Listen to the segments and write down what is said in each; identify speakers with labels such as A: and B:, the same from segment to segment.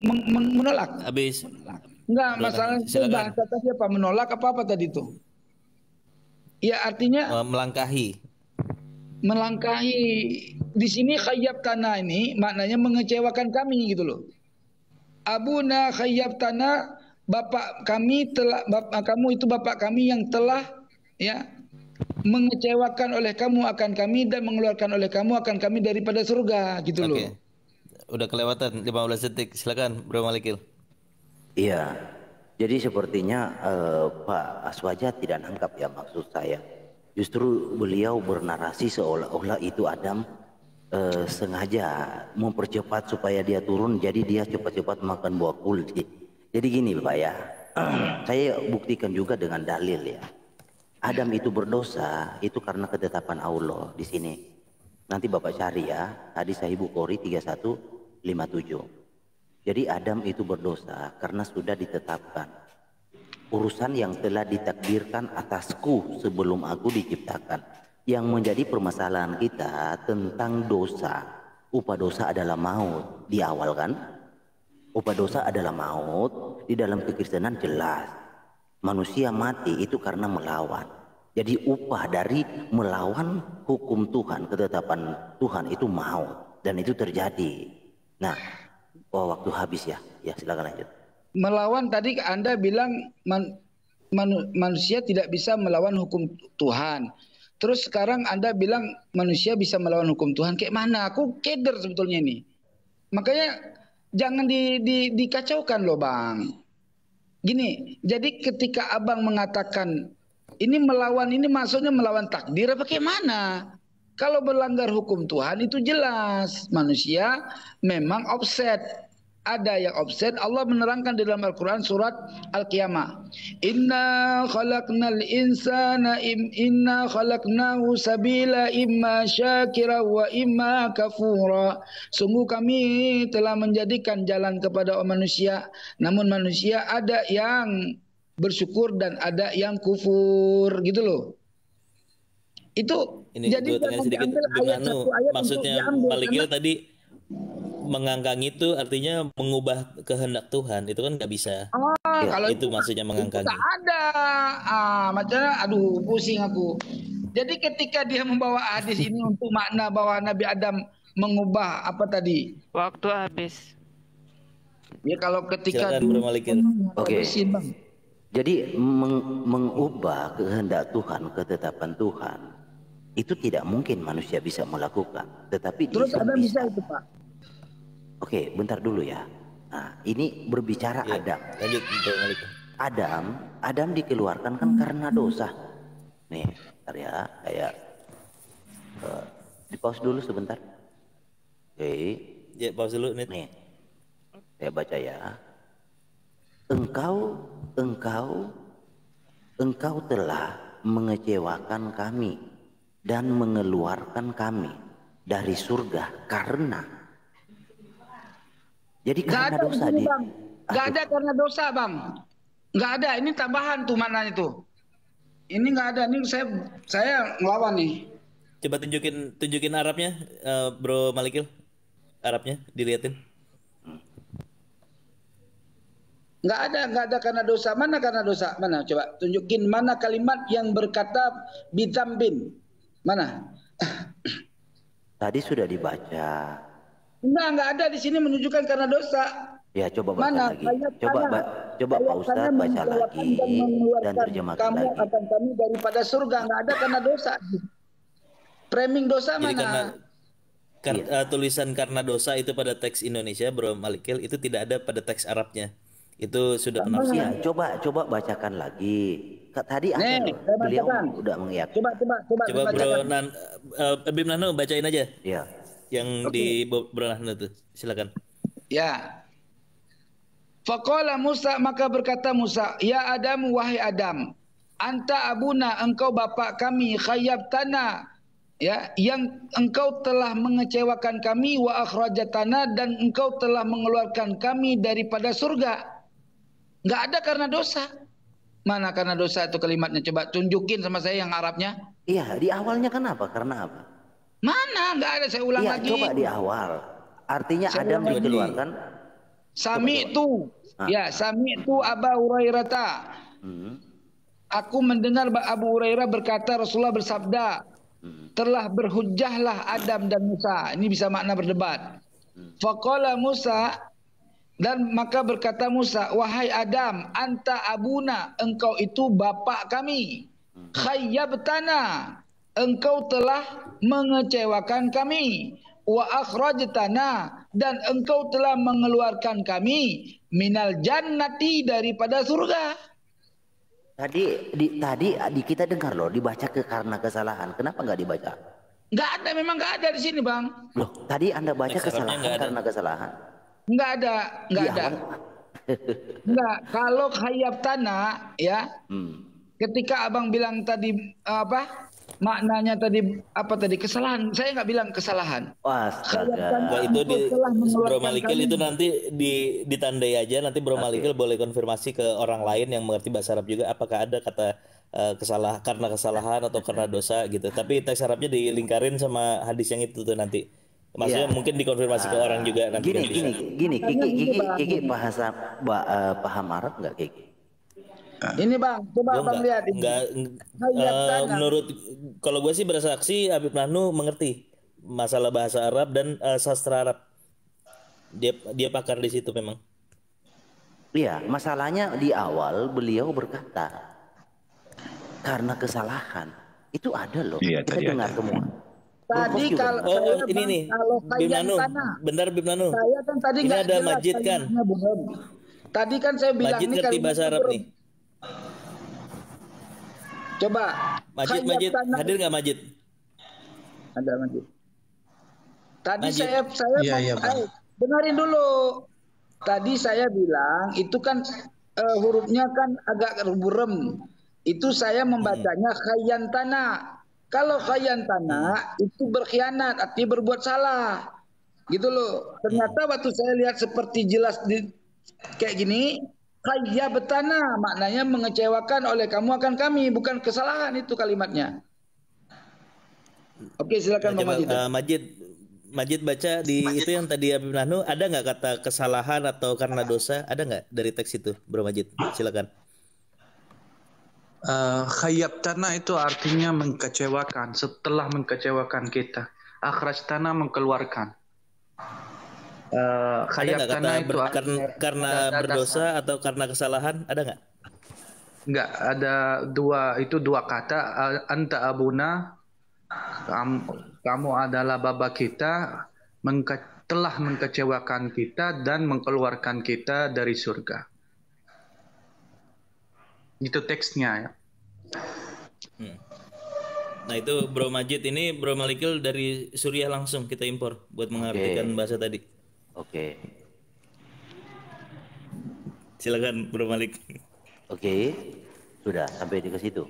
A: menolak.
B: Habis.
A: Enggak, masalah itu bahasa tadi apa? Menolak apa tadi itu? Ya artinya
B: melangkahi.
A: Melangkahi. Di sini khayyab tanah ini maknanya mengecewakan kami gitu loh. Abuna khayyab tanah, bapak kami telah, kamu itu bapak kami yang telah ya mengecewakan oleh kamu akan kami dan mengeluarkan oleh kamu akan kami daripada surga gitu loh.
B: Udah kelewatan 15 detik. Silakan Bro Malikil.
C: Iya. Jadi sepertinya Pak Aswaja tidak nangkap ya maksud saya. Justru beliau bernarasi seolah-olah itu Adam sengaja mempercepat supaya dia turun, jadi dia cepat-cepat makan buah kuldi. Jadi gini Pak ya, saya buktikan juga dengan dalil ya. Adam itu berdosa itu karena ketetapan Allah di sini. Nanti Bapak cari ya, hadis Sahih Bukhari 3157. Jadi Adam itu berdosa karena sudah ditetapkan urusan yang telah ditakdirkan atasku sebelum aku diciptakan. Yang menjadi permasalahan kita tentang dosa. Upah dosa adalah maut di awal kan? Upah dosa adalah maut. Di dalam kekristenan jelas manusia mati itu karena melawan. Jadi upah dari melawan hukum Tuhan, ketetapan Tuhan itu maut, dan itu terjadi. Nah, waktu habis ya. Ya silakan lanjut.
A: Melawan tadi Anda bilang manusia tidak bisa melawan hukum Tuhan. Terus sekarang Anda bilang manusia bisa melawan hukum Tuhan. Kayak mana? Aku keder sebetulnya ini. Makanya jangan dikacaukan loh Bang. Gini, jadi ketika Abang mengatakan ini melawan, ini maksudnya melawan takdir apa kayak mana? Kalau melanggar hukum Tuhan itu jelas. Manusia memang offset. Ada yang offset. Allah menerangkan di dalam Al-Quran surat Al-Qiyamah. Inna khalaqnahu sabila imma syakira wa imma kafura. Sungguh kami telah menjadikan jalan kepada manusia. Namun manusia ada yang bersyukur dan ada yang kufur. Gitu loh. Itu
B: ini
A: jadi
B: sedikit ayat maksudnya Malikil tadi mengangkang itu artinya mengubah kehendak Tuhan, itu kan nggak bisa.
A: Kalau
B: itu maksudnya mengangkang.
A: Tak ada. Macamnya aduh pusing aku. Jadi ketika dia membawa hadis ini untuk makna bahwa Nabi Adam mengubah apa tadi?
D: Waktu habis.
A: Ya kalau ketika
C: Oke. Jadi mengubah kehendak Tuhan, ketetapan Tuhan itu tidak mungkin manusia bisa melakukan. Tetapi
A: terus ada bisa itu Pak.
C: Oke, bentar dulu ya. Nah, ini berbicara Adam.
B: Lanjut,
C: Adam dikeluarkan kan karena dosa. Nih, bentar ya, kayak di pause dulu sebentar. Oke.
B: Ya, pause dulu
C: nih. Saya baca ya. Engkau telah mengecewakan kami dan mengeluarkan kami dari surga karena. Jadi karena dosa di
A: Bang. Gak ada karena dosa Bang. Gak ada, ini tambahan tuh mana itu. Ini gak ada, ini saya ngelawan nih.
B: Coba tunjukin Arabnya, Bro Malikil. Arabnya dilihatin.
A: Gak ada karena dosa. Mana karena dosa? Mana? Coba tunjukin mana kalimat yang berkata bitambin. Mana?
C: Tadi sudah dibaca.
A: Enggak ada di sini menunjukkan karena dosa.
C: Ya coba baca lagi. Coba Pak Ustadz baca lagi dan terjemahkan lagi.
A: Kamu akan kami daripada surga. Enggak ada karena dosa. Framing dosa
B: jadi
A: mana?
B: Tulisan karena dosa itu pada teks Indonesia Bro Malikil itu tidak ada pada teks Arabnya. Itu sudah penafsiran.
C: Coba bacakan lagi. Tadi beliau udah mengiyakan.
A: Coba
B: Bro Bim Nano bacain aja.
C: Iya.
B: Yang di Bro Nano tuh. Silakan.
A: Ya. Faqala Musa, maka berkata Musa, ya Adam, wahai Adam, anta abuna, engkau bapak kami, khayyabtana, ya, yang engkau telah mengecewakan kami, wa akhrajatana, dan engkau telah mengeluarkan kami daripada surga. Enggak ada karena dosa. Mana karena dosa itu kalimatnya? Coba tunjukin sama saya yang Arabnya.
C: Iya, di awalnya kenapa? Karena apa?
A: Mana? Enggak ada, saya ulang lagi.
C: Coba di awal. Artinya Adam dikeluarkan.
A: Sami'tu. Ya, sami'tu Aba Hurairah. Aku mendengar Abu Hurairah berkata Rasulullah bersabda, telah berhujjahlah Adam dan Musa. Ini bisa makna berdebat. Faqala Musa, dan maka berkata Musa, wahai Adam, anta abuna, engkau itu bapak kami. Khayyabtana, engkau telah mengecewakan kami. Wa akhrajtana, dan engkau telah mengeluarkan kami minal jannati, daripada surga.
C: Tadi kita dengar loh dibaca karena kesalahan. Kenapa nggak dibaca?
A: Nggak ada, memang nggak ada di sini, Bang.
C: Loh, tadi Anda baca kesalahan karena kesalahan.
A: Nggak ada. Nggak. Kalau khayab tanah, ya, ketika abang bilang tadi apa maknanya tadi, apa tadi, kesalahan, saya nggak bilang kesalahan.
B: Wah, itu Bro Malikil itu nanti ditandai aja, nanti Bro Malikil boleh konfirmasi ke orang lain yang mengerti bahasa Arab juga, apakah ada kata karena kesalahan atau karena dosa gitu. Tapi teks Arabnya dilingkarin sama hadis yang itu tuh nanti. Maksudnya mungkin dikonfirmasi ke orang juga nanti.
C: Gini, Kiki paham Arab nggak, Kiki?
A: Ini Bang, coba Bang lihat.
B: Menurut kalau gue sih bersaksi Habib Nahnu mengerti masalah bahasa Arab dan sastra Arab. Dia pakar di situ memang.
C: Iya, masalahnya di awal beliau berkata karena kesalahan itu ada loh.
D: Iya,
C: kita dengar semua.
A: Tadi kalau
B: ini nih, Bib Nahnu, bentar Bib Nahnu.
A: Saya kan tadi
B: ini ada Majid kan.
A: Tadi kan saya bilang
B: Majid ngerti bahasa Arab nih.
A: Coba.
B: Majid, hadir nggak Majid?
A: Ada Majid. Tadi Majid. saya benarin dulu. Tadi saya bilang itu kan hurufnya kan agak burem. Itu saya membacanya khayantana. Kalau khayantana itu berkhianat, artinya berbuat salah. Gitu loh. Ternyata waktu saya lihat seperti jelas kayak gini, khayyabtana maknanya mengecewakan oleh kamu akan kami, bukan kesalahan itu kalimatnya. Oke, silakan
B: Majid baca di itu yang tadi Habib Nahnu, ada nggak kata kesalahan atau karena dosa? Ada nggak dari teks itu, Bro Majid? Silakan.
D: Khayyabtana itu artinya mengecewakan, setelah mengecewakan kita. Akhrajtana mengeluarkan.
B: Khayyabtana itu karena berdosa atau karena kesalahan, ada nggak?
D: Nggak, ada dua kata. Anta abuna, kamu adalah bapa kita, telah mengecewakan kita dan mengeluarkan kita dari surga. Itu teksnya ya.
B: Nah itu Bro Majid, ini Bro Malikil dari Suriah langsung kita impor buat mengartikan bahasa tadi.
C: Oke.
B: Silakan Bro Malik.
C: Oke, sudah sampai di situ.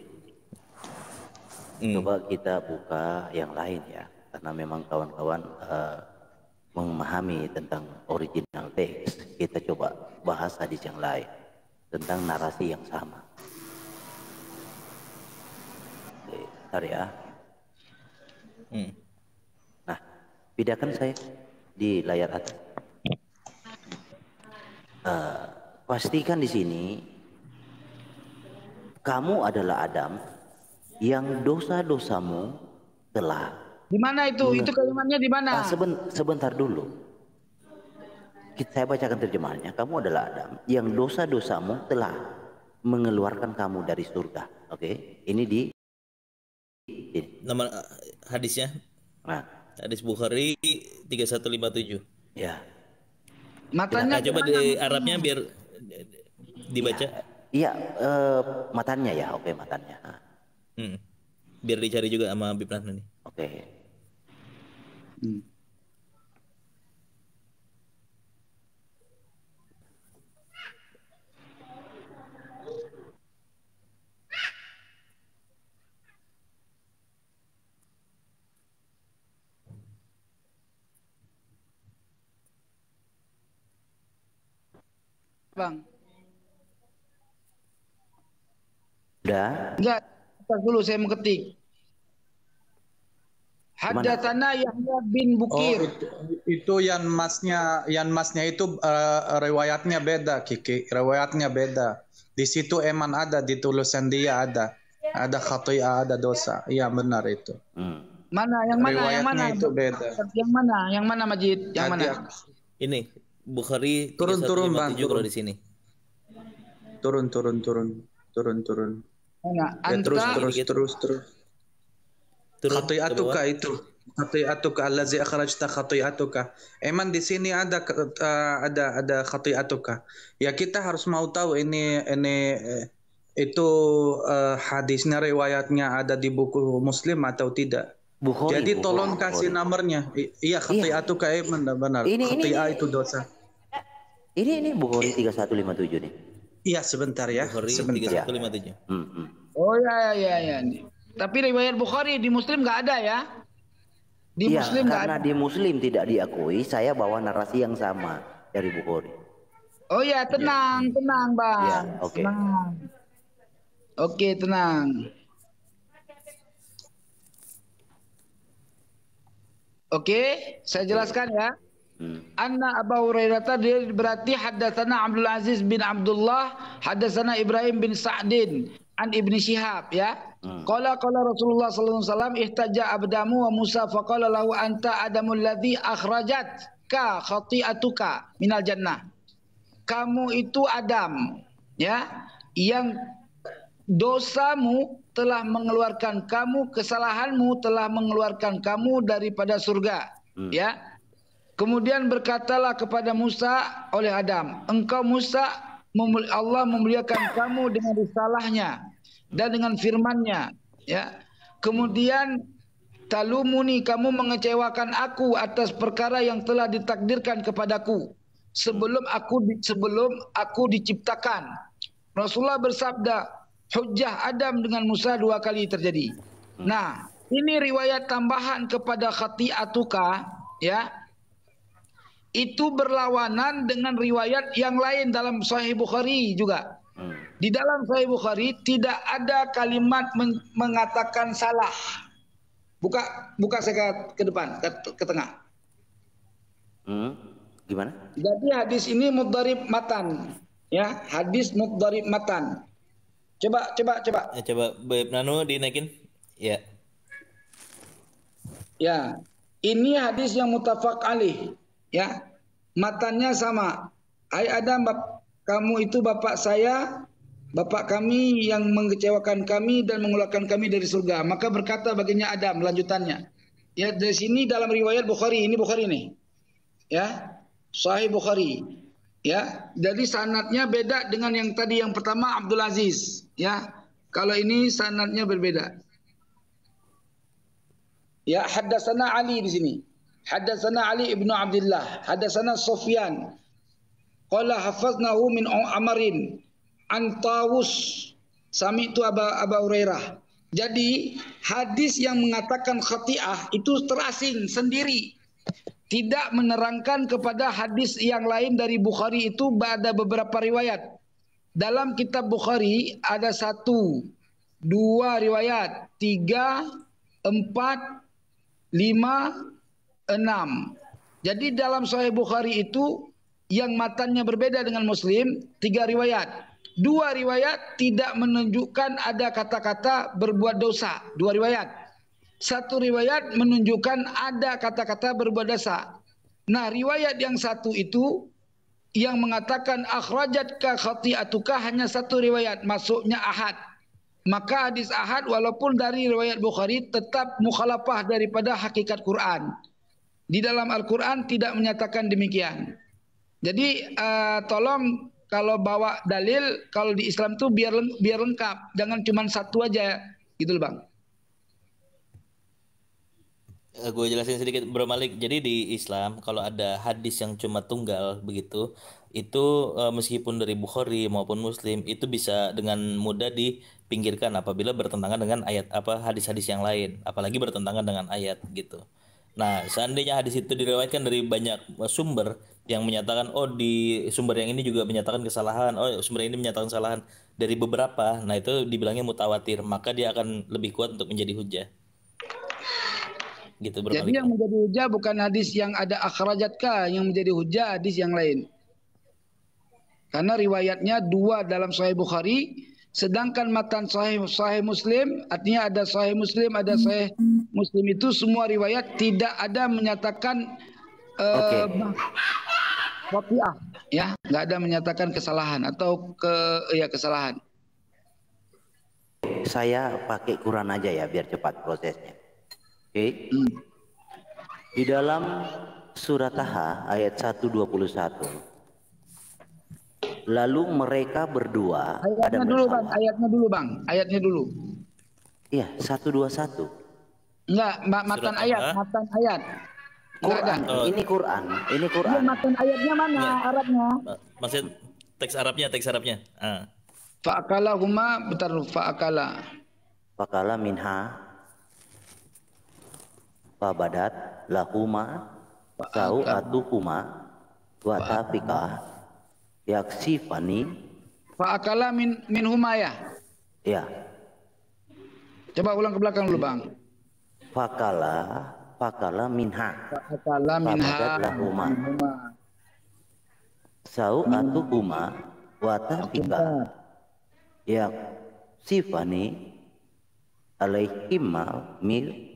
C: Coba kita buka yang lain ya, karena memang kawan-kawan memahami tentang original teks. Kita coba bahas hadis yang lain tentang narasi yang sama. Oke, bentar ya. Nah, pindahkan saya di layar atas. Pastikan di sini kamu adalah Adam yang dosa-dosamu telah.
A: Di mana itu? Itu kalimatnya di mana?
C: Sebentar dulu. Saya bacakan terjemahannya. Kamu adalah Adam yang dosa-dosamu telah mengeluarkan kamu dari surga. Oke, ini di
B: nama hadisnya.
C: Nah,
B: hadis Bukhari 3157.
C: Ya.
A: Matanya
B: coba di Arabnya biar dibaca.
C: Iya, matanya ya. Oke, matanya.
B: Biar dicari juga sama Habib Nahnu nih.
C: Oke.
A: Bang.
C: Udah?
A: Enggak, dulu saya mau ketik. Haddatsana Yahya bin Bukir.
D: Itu yang masnya itu riwayatnya beda, Kiki. Riwayatnya beda. Di situ emang ada di tulisan dia ada khati'ah, ada dosa. Iya benar itu.
A: Mana yang mana yang mana?
D: Riwayatnya itu beda.
A: Yang mana? Yang mana Majid? Yang mana?
B: Ini Bukhari
D: Turun
B: 3157
D: Bang.
B: kalau di sini.
D: Turun.
A: Mana?
D: Ya,
A: Anta
D: terus. Khati'atuka itu. Khati'atuka allazi akhrajta khati'atuka. Emang di sini ada khati'atuka. Ya kita harus mau tahu ini itu hadisnya riwayatnya ada di buku Muslim atau tidak.
C: Bukhari,
D: Jadi tolong
C: Bukhari.
D: kasih nomornya. Iya khati'atuka benar. Khati'ah itu dosa.
C: Ini Bukhari 3157 nih.
D: Iya sebentar ya.
B: Bukhari
D: Sebentar.
B: 3157.
A: Oh ya. Tapi riwayat Bukhari di Muslim nggak ada ya? Di
C: Iya,
A: Muslim nggak
C: karena
A: ada.
C: di Muslim tidak diakui, saya bawa narasi yang sama dari Bukhari.
A: Oh ya, tenang Bang.
C: Ya, oke.
A: Tenang. Oke, tenang. Oke, saya jelaskan ya. Anna Abu Hurairah tadi berarti haddatsana Abdul Aziz bin Abdullah, haddatsana Ibrahim bin Sa'din an Ibni Syihab ya. Qala Rasulullah sallallahu alaihi wasallam ihtaja abdamu wa Musa faqala lahu anta adamul ladzi akhrajatka khati'atuka minal jannah. Kamu itu Adam ya yang dosamu telah mengeluarkan kamu, kesalahanmu telah mengeluarkan kamu daripada surga ya. Kemudian berkatalah kepada Musa oleh Adam, engkau Musa, Allah memuliakan kamu dengan risalahnya dan dengan firman-Nya ya. Kemudian talumuni, kamu mengecewakan aku atas perkara yang telah ditakdirkan kepadaku sebelum aku diciptakan. Rasulullah bersabda, hujjah Adam dengan Musa 2 kali terjadi. Nah, ini riwayat tambahan kepada khati'atuka ya. Itu berlawanan dengan riwayat yang lain dalam Sahih Bukhari juga. Di dalam Sahih Bukhari tidak ada kalimat mengatakan salah. Buka saya ke depan, ke tengah.
C: Gimana?
A: Jadi hadis ini mudharib matan, ya, hadis mudharib matan. Coba.
B: Ya, coba Baik Nano dinaikin. Ya.
A: Ya, ini hadis yang muttafaq alaih. Ya, matannya sama. Hai Adam, kamu itu bapak saya, bapak kami yang mengecewakan kami dan mengeluarkan kami dari surga. Maka berkata baginya Adam, lanjutannya. Ya, dari sini dalam riwayat Bukhari, ini Bukhari nih. Ya, Sahih Bukhari. Ya, jadi sanadnya beda dengan yang tadi yang pertama Abdul Aziz. Ya, kalau ini sanadnya berbeda. Ya, haddatsana Ali di sini. Haddatsana Ali ibnu Abdullah, haddatsana Sufyan. Qala hafaznahu min Amarin an Tawus sami'tu Aba Hurairah. Jadi hadis yang mengatakan khati'ah itu terasing sendiri. Tidak menerangkan kepada hadis yang lain dari Bukhari itu ada beberapa riwayat. Dalam kitab Bukhari ada 1, 2 riwayat, 3, 4, 5, 6. Jadi dalam Sahih Bukhari itu yang matanya berbeda dengan Muslim 3 riwayat. 2 riwayat tidak menunjukkan ada kata-kata berbuat dosa. 2 riwayat. 1 riwayat menunjukkan ada kata-kata berbuat dosa. Nah, riwayat yang 1 itu yang mengatakan akhrajatka khati'atuka hanya 1 riwayat, masuknya ahad. Maka hadis ahad walaupun dari riwayat Bukhari tetap mukhalafah daripada hakikat Quran. Di dalam Al-Quran tidak menyatakan demikian. Jadi tolong kalau bawa dalil, kalau di Islam tuh biar lengkap, jangan cuma 1 aja, gitu loh Bang.
B: Gue jelasin sedikit Bro Malik. Jadi di Islam kalau ada hadis yang cuma tunggal begitu, itu meskipun dari Bukhari maupun Muslim itu bisa dengan mudah dipinggirkan apabila bertentangan dengan ayat hadis-hadis yang lain, apalagi bertentangan dengan ayat gitu. Nah, seandainya hadis itu diriwayatkan dari banyak sumber yang menyatakan di sumber yang ini juga menyatakan kesalahan, sumber ini menyatakan kesalahan dari beberapa, nah itu dibilangnya mutawatir, maka dia akan lebih kuat untuk menjadi hujjah. gitu Bro
A: Jadi
B: Malik.
A: yang menjadi hujah bukan hadis yang ada akhrajatkah, yang menjadi hujah hadis yang lain. Karena riwayatnya 2 dalam Sahih Bukhari, sedangkan matan Sahih Muslim, artinya ada Sahih Muslim, ada Sahih Muslim itu semua riwayat tidak ada menyatakan waqiah, ya, nggak ada menyatakan kesalahan atau kesalahan.
C: Saya pakai Quran aja ya biar cepat prosesnya. Oke. Di dalam surat Taha ayat 121. Lalu mereka berdua
A: Ayatnya dulu Bang, ayatnya dulu.
C: Iya, 121.
A: Enggak, matan ayat.
C: Quran, ini Quran.
A: Iya, matan ayatnya mana Arabnya?
B: Maksud teks Arabnya.
A: Fa'akala huma, bentar, fa'akala.
C: Fakala minha fabadat lahuma sau'atuhuma wa tafika yaksifani.
A: Fa'akala min huma ya?
C: Ya.
A: Coba ulang ke belakang dulu Bang.
C: Fakala minha
A: fabadat
C: lahuma sau'atuhuma wa tafika yaksifani alaihima mil.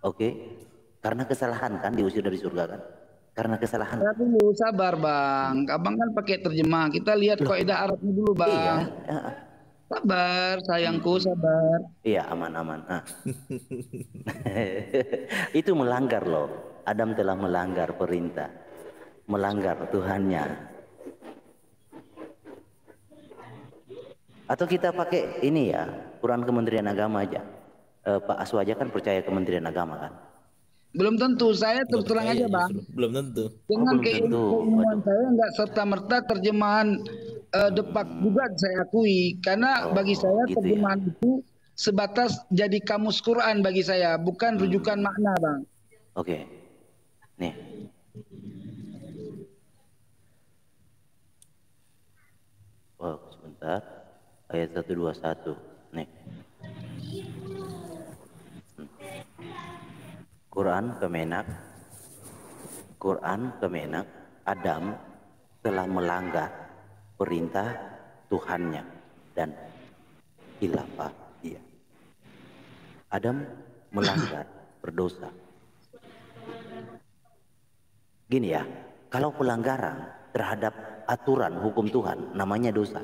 C: Oke. Karena kesalahan kan diusir dari surga kan? Karena kesalahan.
A: Dulu sabar Bang. Abang kan pakai terjemah. Kita lihat kaidah Arabnya dulu Bang.
C: Iya.
A: Sabar sayangku, sabar.
C: Iya, aman. Itu melanggar loh. Adam telah melanggar perintah. Melanggar Tuhannya. Atau kita pakai ini ya, Quran Kementerian Agama aja. Pak Aswaja kan percaya Kementerian Agama kan?
A: Belum tentu, saya terus terang aja Bang.
B: Belum tentu.
A: Dengan keilmuan saya enggak serta-merta terjemahan depak juga saya akui. Karena bagi saya
C: gitu
A: terjemahan itu sebatas jadi kamus Quran bagi saya, bukan rujukan makna Bang.
C: Oke. Nih. Oh, sebentar. Ayat 121. Nih. Quran Kemenak Adam telah melanggar perintah Tuhannya dan khilafah dia. Adam melanggar, berdosa. Gini ya, kalau pelanggaran terhadap aturan hukum Tuhan namanya dosa.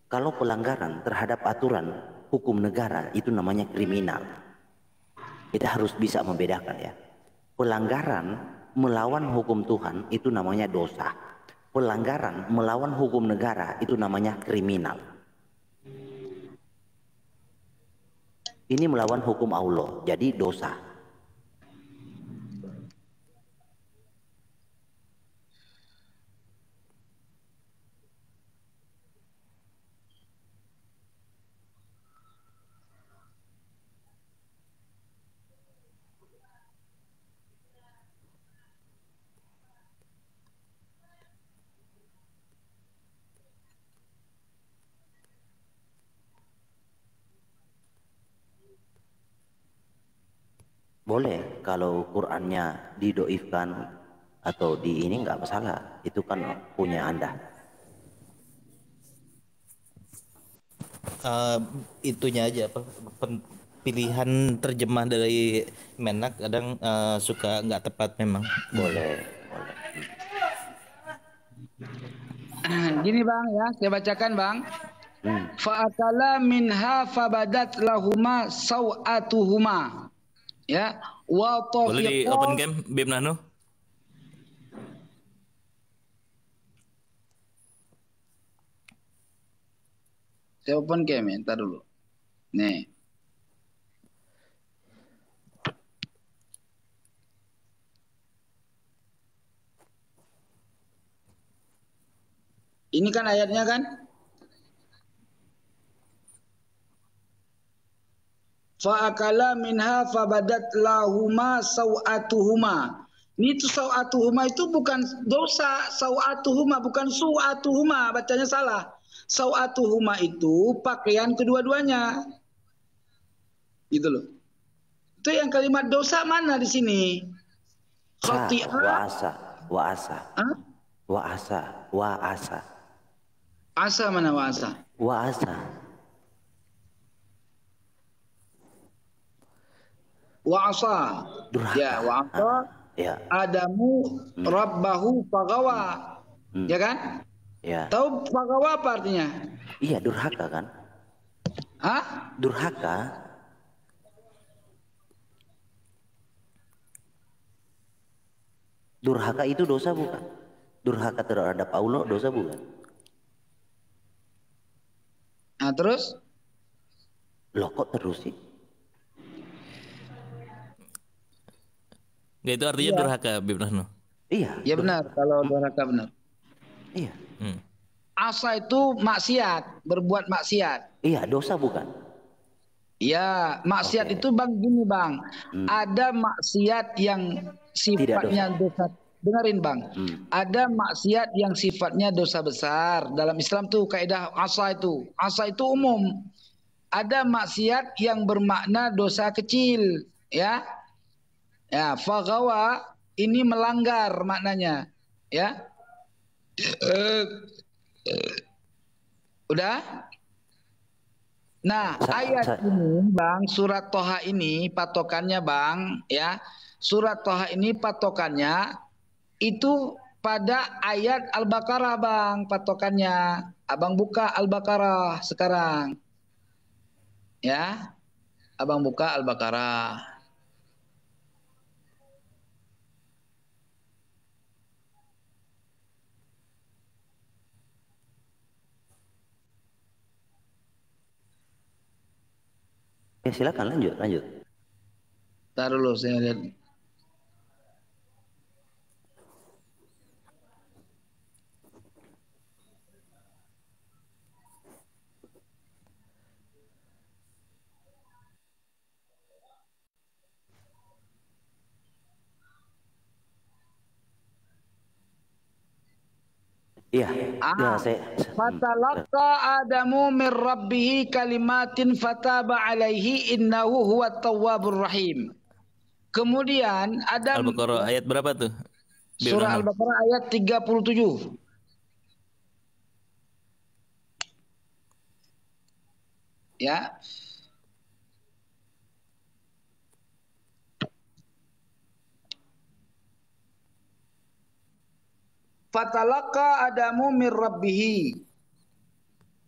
C: Kalau pelanggaran terhadap aturan hukum negara itu namanya kriminal. Kita harus bisa membedakan ya. Pelanggaran melawan hukum Tuhan itu namanya dosa. Pelanggaran melawan hukum negara itu namanya kriminal. Ini melawan hukum Allah, jadi dosa. Boleh kalau Qur'annya didoifkan atau di ini nggak masalah, itu kan punya Anda.
B: Itunya aja pilihan terjemah dari Menak kadang suka nggak tepat memang.
C: Boleh.
A: Gini Bang ya, saya bacakan Bang. Fa'akala minha fabadat lahuma sawatuhuma. Ya, wa
B: boleh di open game Bim Nano.
A: Saya open game ya, ntar dulu. Nih. Ini kan ayatnya kan? Fa'akala minha fabadat lahuma sawatuhuma. Ini tuh sawatuhuma itu bukan dosa, sawatuhuma bukan su'atuhuma, bacanya salah. Sawatuhuma itu pakaian kedua-duanya. Gitu loh. Itu yang kalimat dosa mana di sini? Khati'ah.
C: Wa'asa.
A: Hah?
C: Wa'asa.
A: Asa mana wa'asa?
C: Wa'asa.
A: Wa'asa.
C: Durhaka.
A: Ya, wa'asa.
C: Ya.
A: Adamu rabbahu fagawa. Ya kan?
C: Ya.
A: Tahu fagawa apa artinya?
C: Iya, durhaka kan?
A: Hah?
C: Durhaka. Durhaka itu dosa bukan? Durhaka terhadap Allah dosa bukan?
A: Nah, terus?
C: Loh kok terus sih?
B: Nggak, itu artinya durhaka, Bib Nahnu.
C: Iya.
A: Ya benar, kalau durhaka benar.
C: Iya.
A: Asa itu maksiat, berbuat maksiat.
C: Iya, dosa bukan?
A: Ya, maksiat itu Bang gini Bang. Ada maksiat yang sifatnya dosa. Dengerin Bang. Ada maksiat yang sifatnya dosa besar. Dalam Islam tuh kaidah asa itu. Asa itu umum. Ada maksiat yang bermakna dosa kecil, ya. Ya, fagawa ini melanggar maknanya, ya. Udah? Nah, ayat ini Bang, surat Toha ini patokannya Bang, ya. Surat Toha ini patokannya itu pada ayat Al-Baqarah Bang, patokannya. Abang buka Al-Baqarah sekarang. Ya. Abang buka Al-Baqarah.
C: Ya silakan lanjut.
A: Taruh dulu saya lihat.
C: Iya.
A: Fatalaqa Adamu min Rabbih kalimatin fataba alaihi innahu huwat tawwabur rahim. Kemudian Adam.
B: Al-Baqarah ayat berapa tuh?
A: Surah Al-Baqarah ayat 37. Ya. Fatalaqa Adamu min Rabbih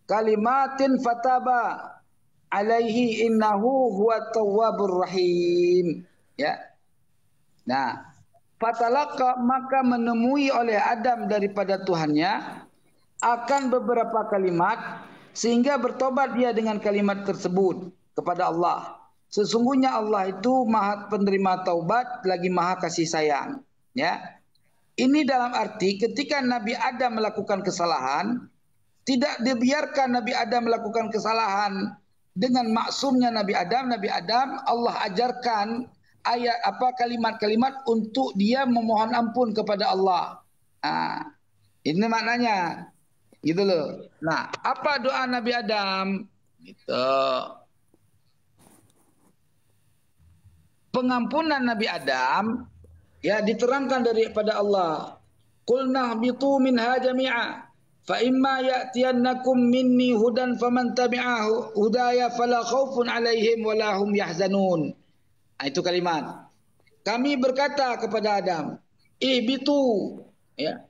A: kalimatin fataba alaihi innahu huwat tawwabur rahim. Ya. Nah, fatalaqa maka menemui oleh Adam daripada Tuhannya akan beberapa kalimat sehingga bertobat dia dengan kalimat tersebut kepada Allah. Sesungguhnya Allah itu Maha penerima taubat lagi Maha kasih sayang, ya. Ini dalam arti ketika Nabi Adam melakukan kesalahan, tidak dibiarkan Nabi Adam melakukan kesalahan dengan maksumnya Nabi Adam. Allah ajarkan ayat kalimat-kalimat untuk dia memohon ampun kepada Allah. Nah, ini maknanya. Gitu loh. Nah, apa doa Nabi Adam? Gitu. Pengampunan Nabi Adam ya diterangkan daripada Allah. Qulna bitu minha jami'a fa imma ya'tiyannakum minni hudan faman tabi'a hudaya fala khaufun 'alaihim wala hum yahzanun. Nah, itu kalimat. Kami berkata kepada Adam, "Ihbitu," ya.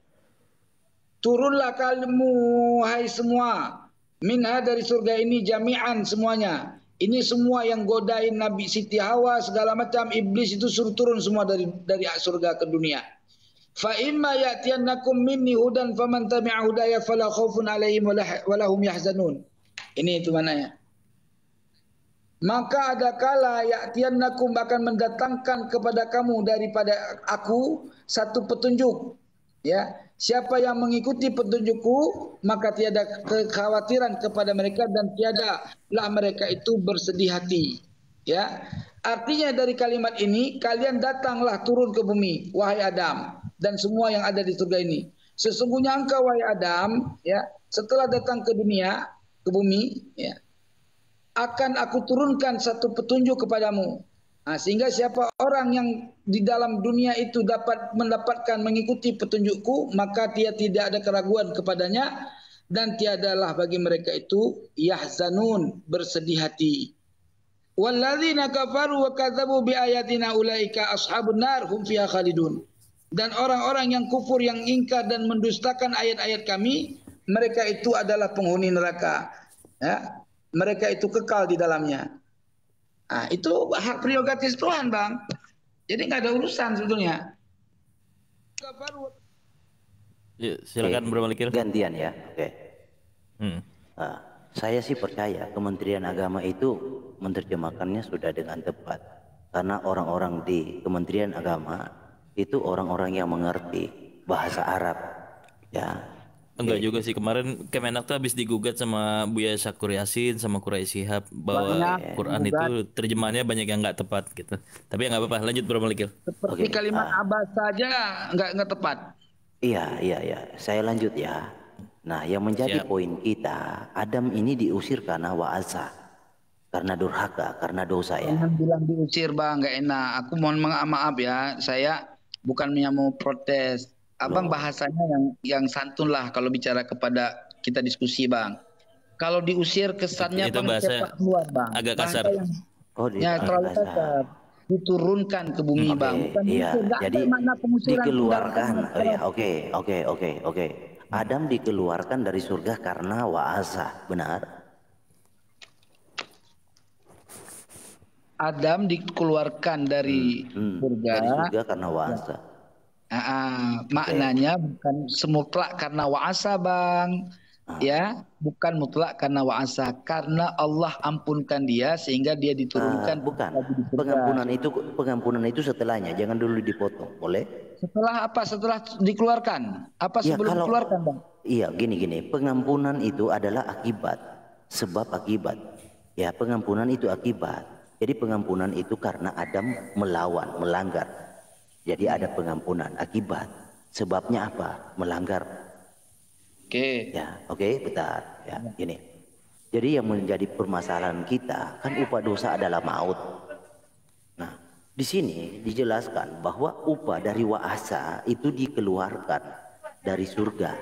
A: Turunlah kamu hai semua minha dari surga ini jami'an semuanya. Ini semua yang godain Nabi Siti Hawa segala macam iblis itu suruh turun semua dari surga ke dunia. Fa imma ya'tiyannakum minni hudan faman tabi'a hudaya fala khaufun 'alaihim wala hum yahzanun. Ini itu mananya. Maka ada kala ya'tiyannakum akan mendatangkan kepada kamu daripada aku satu petunjuk. Ya, siapa yang mengikuti petunjukku maka tiada kekhawatiran kepada mereka dan tiadalah mereka itu bersedih hati. Ya, artinya dari kalimat ini kalian datanglah turun ke bumi wahai Adam dan semua yang ada di surga ini. Sesungguhnya engkau wahai Adam, ya, setelah datang ke dunia ke bumi, ya, akan aku turunkan satu petunjuk kepadamu. Nah, sehingga siapa orang yang di dalam dunia itu dapat mendapatkan mengikuti petunjukku, maka dia tidak ada keraguan kepadanya, dan tiadalah bagi mereka itu yahzanun, bersedih hati. Walladzina kafaru wa kadzabu biayatina ulaika ashabun nar hum fiha khalidun. Dan orang-orang yang kufur, yang ingkar dan mendustakan ayat-ayat kami, mereka itu adalah penghuni neraka. Ya, mereka itu kekal di dalamnya. Nah, itu hak prerogatif Tuhan, Bang. Jadi nggak ada urusan sebetulnya.
B: Ya, silakan Bro Malikil.
C: Gantian ya. Oke. Saya sih percaya Kementerian Agama itu menerjemahkannya sudah dengan tepat. Karena orang-orang di Kementerian Agama itu orang-orang yang mengerti bahasa Arab. Ya.
B: Enggak juga sih, kemarin Kemenak tuh habis digugat sama Buya Syakur Yasin sama Quraish Shihab bahwa Quran itu terjemahannya banyak yang nggak tepat gitu. Tapi ya nggak apa-apa, lanjut Bro Malikil.
A: Seperti kalimat abas saja nggak tepat.
C: Iya. Saya lanjut ya. Nah, yang menjadi poin kita, Adam ini diusir karena wa'asa, karena durhaka, karena dosa ya.
A: Jangan bilang diusir, Bang, nggak enak. Aku mohon maaf ya, saya bukan mau protes. Abang bahasanya yang santun lah kalau bicara kepada kita diskusi, Bang. Kalau diusir kesannya
B: itu
A: Bang
B: bahasa
A: keluar, Bang.
B: agak kasar.
A: Ya terlalu kasar. Diturunkan ke bumi, Bang. Bukan
C: iya. Jadi
A: makna pengusiran
C: dikeluarkan. Oke. Adam dikeluarkan dari surga karena wa'asa, benar?
A: Adam dikeluarkan dari surga.
C: Dari surga karena wa'asa.
A: Maknanya bukan semutlak karena wa'asa, Bang. Ya, bukan mutlak karena wa'asa, karena Allah ampunkan dia sehingga dia diturunkan.
C: Bukan. Pengampunan itu setelahnya, jangan dulu dipotong, boleh?
A: Setelah apa? Setelah dikeluarkan? Apa sebelum dikeluarkan, Bang?
C: Iya, gini. Pengampunan itu adalah akibat, sebab akibat. Ya, pengampunan itu akibat. Jadi pengampunan itu karena Adam melawan, melanggar. Jadi ada pengampunan akibat. Sebabnya apa? Melanggar.
A: Oke.
C: Ya, bentar. Ya, gini. Jadi yang menjadi permasalahan kita kan upah dosa adalah maut. Nah, di sini dijelaskan bahwa upah dari wa'asa itu dikeluarkan dari surga.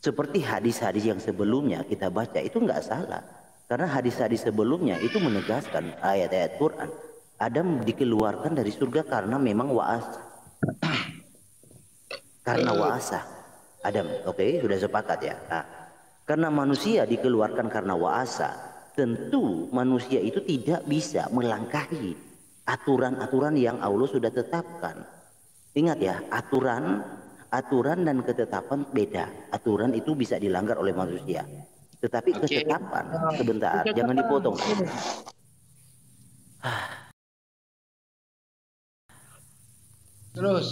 C: Seperti hadis-hadis yang sebelumnya kita baca itu nggak salah. Karena hadis-hadis sebelumnya itu menegaskan ayat-ayat Quran. Adam dikeluarkan dari surga karena memang wa'asa. Karena wa'asa. Adam, sudah sepakat ya. Nah, karena manusia dikeluarkan karena wa'asa, tentu manusia itu tidak bisa melangkahi aturan-aturan yang Allah sudah tetapkan. Ingat ya, aturan dan ketetapan beda. Aturan itu bisa dilanggar oleh manusia. Tetapi ketetapan, sebentar, jangan dipotong.
A: Terus.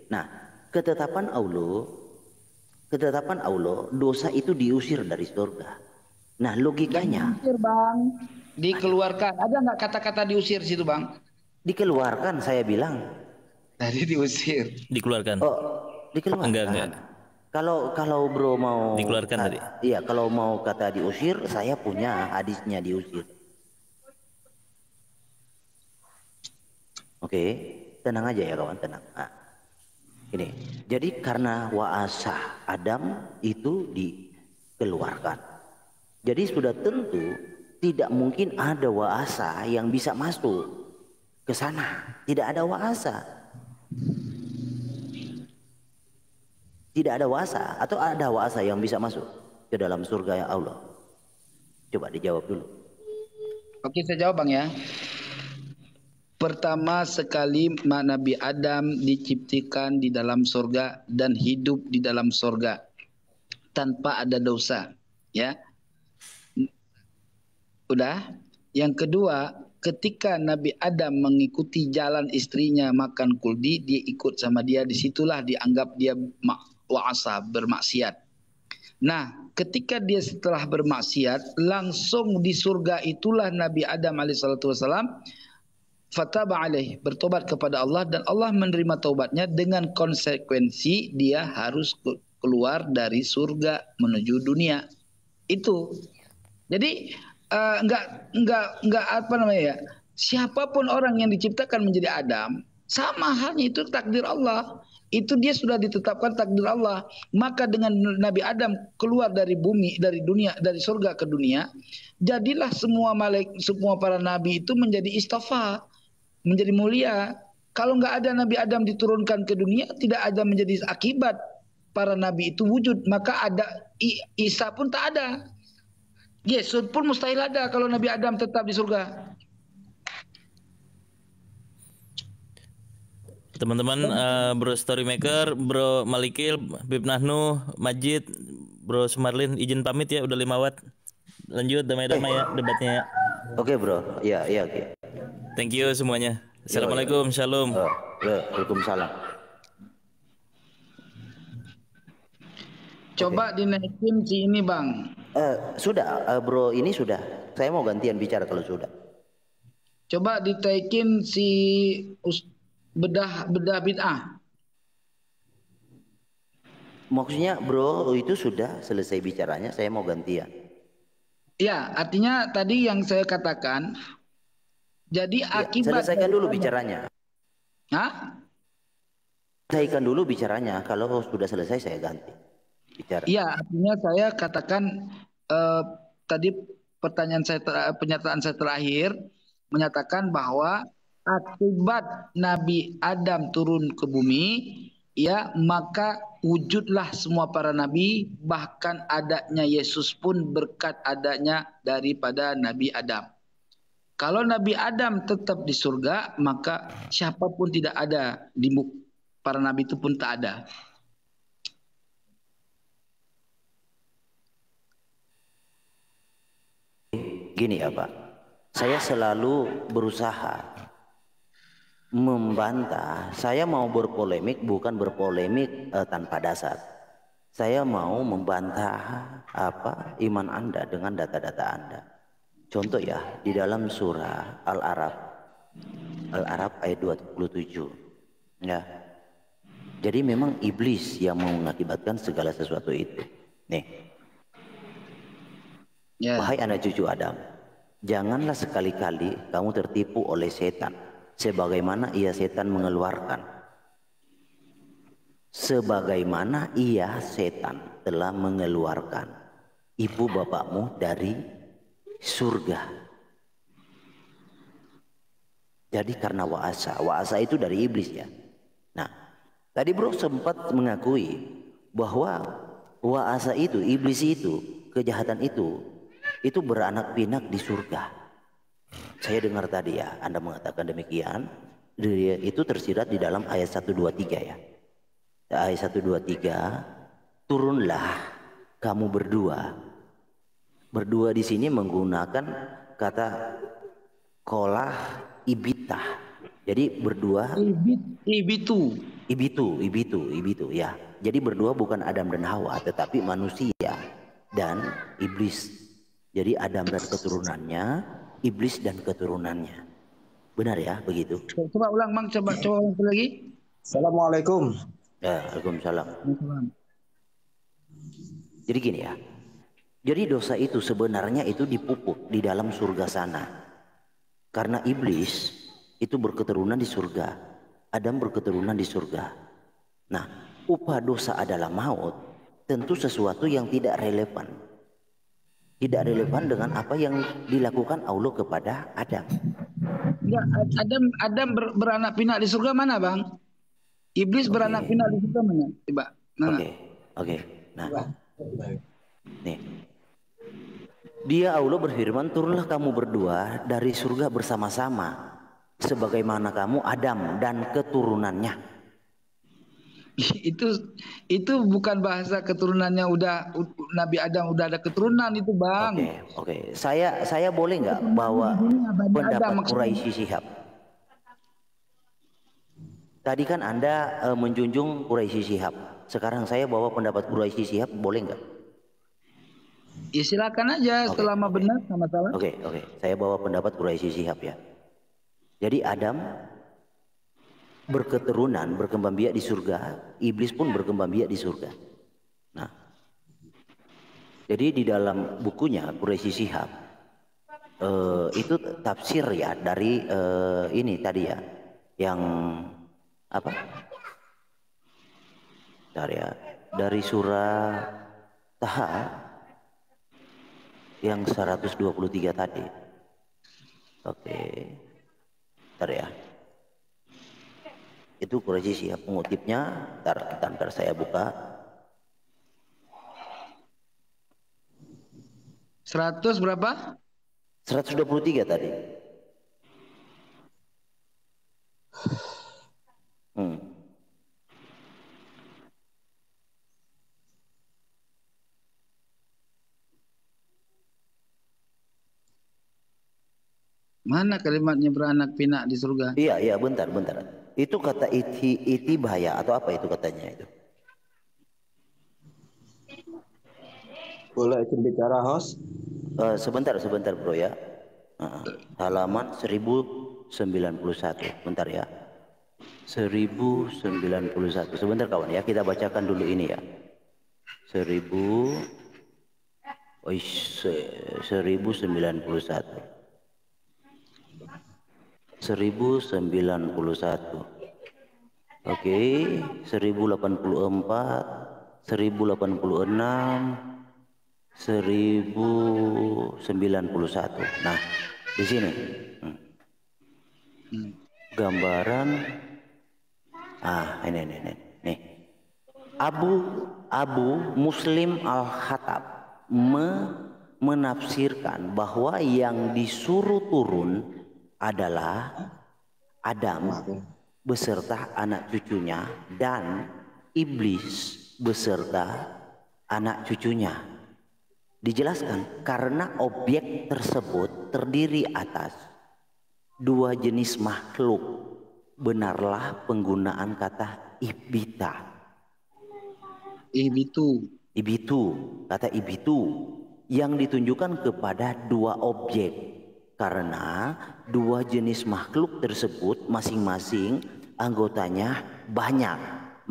C: Nah, ketetapan Allah, dosa itu diusir dari surga. Nah, logikanya.
A: Diusir, Bang. Dikeluarkan. Ada nggak kata-kata diusir situ, Bang?
C: Dikeluarkan, saya bilang.
A: Tadi diusir.
B: Dikeluarkan.
C: Dikeluarkan.
B: Enggak.
C: Kalau Bro mau
B: dikeluarkan tadi.
C: Iya, kalau mau kata diusir, saya punya hadisnya diusir. Tenang aja ya kawan, tenang. Nah, ini. Jadi karena wa'asa Adam itu dikeluarkan. Jadi sudah tentu tidak mungkin ada wa'asa yang bisa masuk ke sana. Tidak ada wa'asa. Tidak ada wa'asa atau ada wa'asa yang bisa masuk ke dalam surga yang Allah? Coba dijawab dulu.
A: Oke, saya jawab, Bang ya. Pertama sekali Nabi Adam diciptakan di dalam surga dan hidup di dalam surga tanpa ada dosa, ya. Udah. Yang kedua, ketika Nabi Adam mengikuti jalan istrinya makan kuldi, dia ikut sama dia, disitulah dianggap dia wa'asa, bermaksiat. Nah, ketika dia setelah bermaksiat, langsung di surga itulah Nabi Adam alaihissalam fataba alaih, bertobat kepada Allah, dan Allah menerima taubatnya dengan konsekuensi dia harus keluar dari surga menuju dunia. Itu. Jadi enggak apa namanya ya. Siapapun orang yang diciptakan menjadi Adam, sama halnya itu takdir Allah. Itu dia sudah ditetapkan takdir Allah. Maka dengan Nabi Adam keluar dari bumi, dari dunia, dari surga ke dunia, jadilah semua para nabi itu menjadi istofa, menjadi mulia. Kalau nggak ada Nabi Adam diturunkan ke dunia, tidak ada menjadi akibat para nabi itu wujud. Maka ada Isa pun tak ada. Yesus pun mustahil ada kalau Nabi Adam tetap di surga.
B: Teman-teman, Bro Storymaker, Bro Malikil, Bib Nahnu, Majid, Bro Sumarlin, izin pamit ya, udah 5 watt. Lanjut damai-damai ya debatnya ya.
C: Oke bro, iya oke.
B: Thank you semuanya. Assalamualaikum, shalom.
C: Waalaikumsalam.
A: Coba dinaikin si ini bang.
C: Sudah, bro ini sudah. Saya mau gantian bicara kalau sudah.
A: Coba ditaikin si bedah bid'ah.
C: Maksudnya bro itu sudah selesai bicaranya, saya mau gantian.
A: Ya, artinya tadi yang saya katakan, jadi akibat.
C: Selesaikan dulu bicaranya.
A: Hah?
C: Selesaikan dulu bicaranya, kalau sudah selesai saya ganti bicara.
A: Iya, artinya saya katakan tadi pernyataan saya terakhir menyatakan bahwa akibat Nabi Adam turun ke bumi, ya maka wujudlah semua para nabi, bahkan adanya Yesus pun berkat adanya daripada Nabi Adam. Kalau Nabi Adam tetap di surga, maka siapapun tidak ada di para nabi itu pun tak ada.
C: Gini ya Pak, saya selalu berusaha membantah. Saya mau berpolemik bukan berpolemik tanpa dasar. Saya mau membantah iman Anda dengan data-data Anda. Contoh ya, di dalam surah Al-Araf ayat 27. Ya. Jadi memang iblis yang mengakibatkan segala sesuatu itu. Nih. Wahai anak cucu Adam, janganlah sekali-kali kamu tertipu oleh setan, sebagaimana ia setan mengeluarkan. Sebagaimana ia setan telah mengeluarkan ibu bapakmu dari surga. Jadi karena wa'asa itu dari iblis ya. Nah, tadi bro sempat mengakui bahwa wa'asa itu, iblis itu, kejahatan itu beranak pinak di surga. Saya dengar tadi ya, Anda mengatakan demikian. Itu tersirat di dalam ayat 123 ya. Ayat 123, turunlah kamu berdua. Berdua di sini menggunakan kata kolah ibitah. Jadi berdua ibitu ya. Jadi berdua bukan Adam dan Hawa, tetapi manusia dan iblis. Jadi Adam dan keturunannya, iblis dan keturunannya. Benar ya, begitu?
A: Coba ulang Bang, coba ulang lagi.
D: Assalamualaikum.
C: Waalaikumsalam. Jadi gini ya. Jadi dosa itu sebenarnya itu dipupuk di dalam surga sana. Karena iblis itu berketurunan di surga. Adam berketurunan di surga. Nah, upah dosa adalah maut. Tentu sesuatu yang tidak relevan. Tidak relevan dengan apa yang dilakukan Allah kepada Adam.
A: Ya, Adam beranak pinak di surga mana bang? Iblis beranak pinak di surga mana? Coba.
C: Oke. Nah, nih. Dia Allah berfirman, turunlah kamu berdua dari surga bersama-sama, sebagaimana kamu Adam dan keturunannya.
A: Itu bukan bahasa keturunannya udah Nabi Adam udah ada keturunan itu bang.
C: Oke. Saya boleh nggak bawa pendapat Quraisy Shihab? Tadi kan Anda menjunjung Quraisy Shihab. Sekarang saya bawa pendapat Quraisy Shihab, boleh nggak?
A: Ya silakan aja, selama benar sama salah.
C: Oke. Saya bawa pendapat Quraisy Shihab ya. Jadi Adam berketurunan, berkembang biak di surga, iblis pun berkembang biak di surga. Nah, Jadi di dalam bukunya Quraisy Shihab itu tafsir ya dari ini tadi ya, yang apa? Dari surah Taha yang 123 tadi. Oke. Bentar ya. Itu Quraisy Shihab mengutipnya. Bentar saya buka.
A: 100 berapa?
C: 123 tadi.
A: Mana kalimatnya beranak pinak di surga?
C: Iya, bentar. Itu kata iti bahaya atau apa itu katanya itu?
E: Boleh izin bicara, host?
C: Sebentar bro ya. Halaman 1091. Bentar ya. 1091. Sebentar kawan ya, kita bacakan dulu ini ya. 1091. Oke, 1084, 1086, 1091. Nah, di sini gambaran. Ini nih. Abu Muslim Al-Khattab menafsirkan bahwa yang disuruh turun adalah Adam beserta anak cucunya dan iblis beserta anak cucunya. Dijelaskan karena objek tersebut terdiri atas dua jenis makhluk. Benarlah penggunaan kata kata ibitu yang ditunjukkan kepada dua objek, karena dua jenis makhluk tersebut masing-masing anggotanya banyak,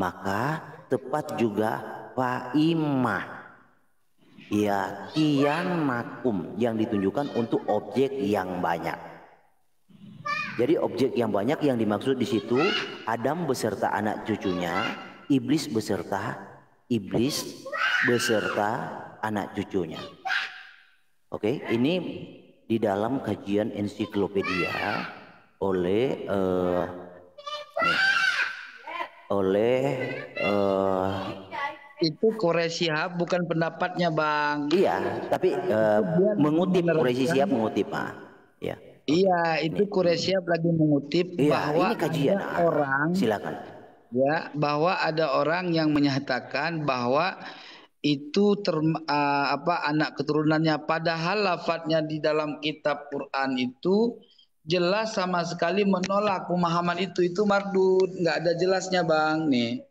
C: maka tepat juga faimah ya tianakum yang ditunjukkan untuk objek yang banyak. Jadi objek yang banyak yang dimaksud di situ Adam beserta anak cucunya, iblis beserta anak cucunya. Oke, ini di dalam kajian ensiklopedia oleh
A: itu Quraisy Shihab, bukan pendapatnya Bang.
C: Iya, tapi mengutip Quraisy Shihab mengutip ya.
A: Iya, itu Quraisy Shihab lagi mengutip bahwa
C: ini kajian
A: ada orang,
C: silakan.
A: Ya, bahwa ada orang yang menyatakan bahwa itu anak keturunannya, padahal lafadznya di dalam kitab Quran itu jelas sama sekali menolak pemahaman itu mardud, nggak ada jelasnya Bang nih.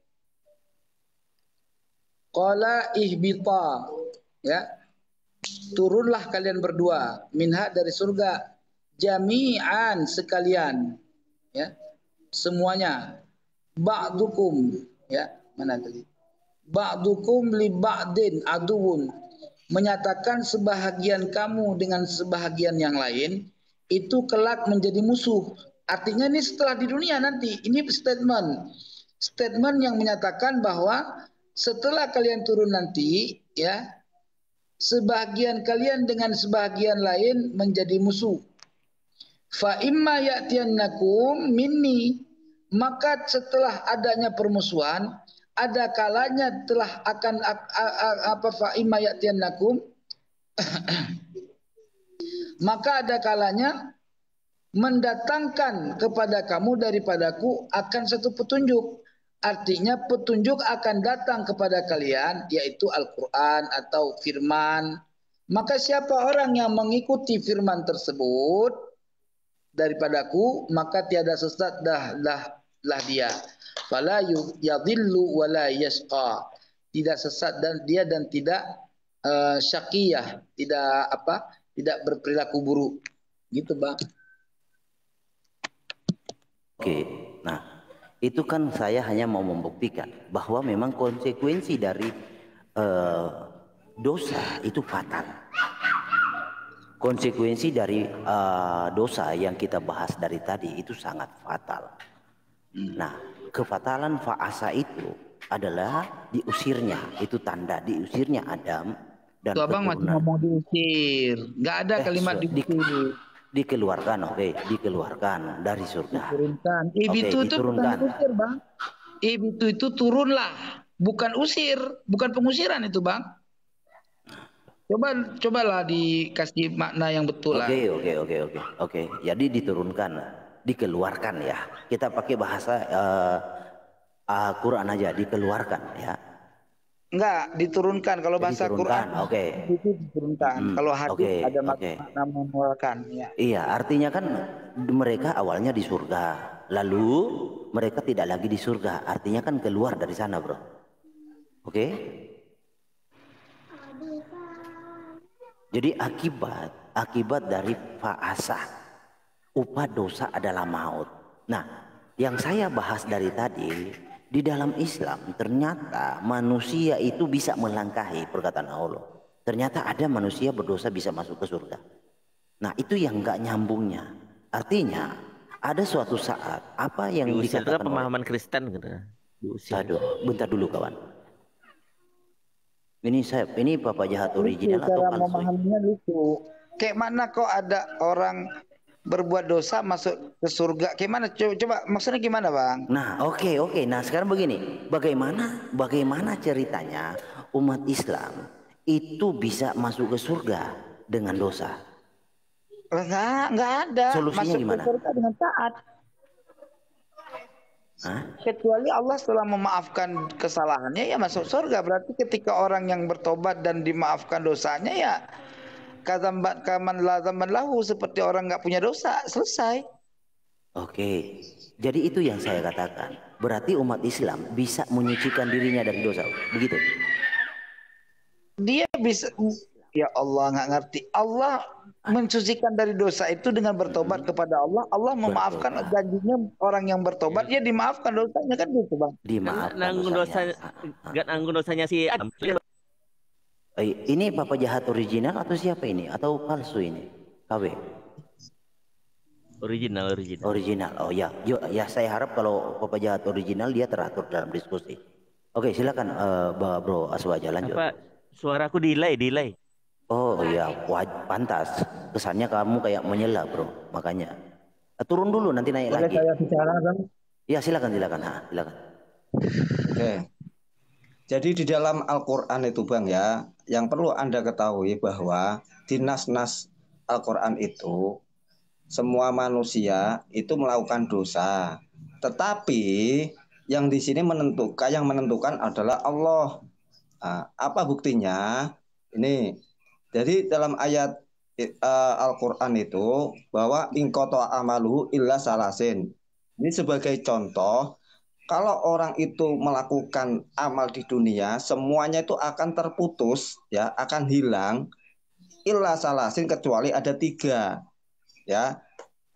A: Qala ihbita, ya, turunlah kalian berdua minha dari surga, jami'an sekalian, ya, semuanya. Ba'dukum, ya, mana tadi? Ba'dukum li ba'din aduun, menyatakan sebahagian kamu dengan sebahagian yang lain itu kelak menjadi musuh. Artinya ini setelah di dunia nanti. Ini statement yang menyatakan bahwa setelah kalian turun nanti, ya, sebahagian kalian dengan sebahagian lain menjadi musuh. Fa imma ya'tiyannakum minni, maka setelah adanya permusuhan, ada kalanya telah akan fa imma ya'tiyannakum maka ada kalanya mendatangkan kepada kamu daripadaku akan satu petunjuk. Artinya petunjuk akan datang kepada kalian, yaitu Al-Quran atau firman. Maka siapa orang yang mengikuti firman tersebut daripadaku, maka tiada sesat lah dia. Fala yadhillu wala yashqa. Tidak sesat dan tidak syaqiyah, tidak berperilaku buruk. Gitu, Bang.
C: Oke. Nah, itu kan saya hanya mau membuktikan bahwa memang konsekuensi dari dosa itu fatal. Konsekuensi dari dosa yang kita bahas dari tadi itu sangat fatal. Nah, kefatalan fa'asa itu adalah diusirnya, itu tanda diusirnya Adam dan
A: Tuh abang masih ngomong diusir, nggak ada kalimat diusir.
C: Dikeluarkan, dikeluarkan dari surga.
A: Diturunkan. Ibitu itu bukan usir, bang. Ibitu itu turunlah, bukan usir, bukan pengusiran itu, bang. Cobalah dikasih makna yang betul lah.
C: Oke. Jadi diturunkan, dikeluarkan ya. Kita pakai bahasa Quran aja, dikeluarkan ya.
A: Enggak, diturunkan. Kalau bahasa Quran itu diturunkan. Kalau hadis ada makna mengeluarkan ya.
C: Iya, artinya kan mereka awalnya di surga, lalu mereka tidak lagi di surga, artinya kan keluar dari sana, bro. Oke? Jadi akibat dari fa'asah, upah dosa adalah maut. Nah, yang saya bahas dari tadi, di dalam Islam ternyata manusia itu bisa melangkahi perkataan Allah. Ternyata ada manusia berdosa bisa masuk ke surga. Nah, itu yang nggak nyambungnya. Artinya ada suatu saat apa yang dikatakan
B: pemahaman Kristen gitu.
C: Aduh, bentar dulu kawan. Ini Bapak Jahat original atau palsu?
A: Memahaminya lucu. Kayak mana kok ada orang berbuat dosa masuk ke surga? Kayak mana? Coba maksudnya gimana, bang?
C: Nah, oke. Nah, sekarang begini, bagaimana ceritanya umat Islam itu bisa masuk ke surga dengan dosa?
A: Enggak ada.
C: Solusinya
A: masuk
C: gimana?
A: Ke surga dengan taat. Kecuali Allah setelah memaafkan kesalahannya ya masuk surga. Berarti ketika orang yang bertobat dan dimaafkan dosanya ya kazambat kaman lazaman lahu, seperti orang nggak punya dosa, selesai.
C: Oke, jadi itu yang saya katakan. Berarti umat Islam bisa menyucikan dirinya dari dosa, begitu?
A: Dia bisa, ya Allah nggak ngerti. Allah mensucikan dari dosa itu dengan bertobat kepada Allah. Allah memaafkan, janjinya orang yang bertobat ya dimaafkan dosanya, kan gitu, bang.
C: Dimaafkan dosanya.
B: Gak nanggung dosanya si Adam.
C: Ini Bapak Jahat original atau siapa ini? Atau palsu ini? KW? Original. Oh ya, saya harap kalau Bapak Jahat original dia teratur dalam diskusi. Oke, silakan Bro Aswaja lanjut.
B: Apa suaraku delay?
C: Oh iya, pantas. Kesannya kamu kayak menyela, bro. Makanya. Turun dulu, nanti naik lagi.
A: Boleh saya bicara, bang?
C: Ya, silakan. Silakan.
D: Oke. Jadi di dalam Al-Quran itu, bang ya, yang perlu Anda ketahui bahwa di nas-nas Al-Quran itu semua manusia itu melakukan dosa. Tetapi yang di sini menentukan adalah Allah. Nah, apa buktinya? Ini. Jadi dalam ayat Al-Quran itu bahwa ingkoto amalu illa salasin. Ini sebagai contoh, kalau orang itu melakukan amal di dunia, semuanya itu akan terputus, ya, akan hilang. Illa salasin, kecuali ada 3, ya.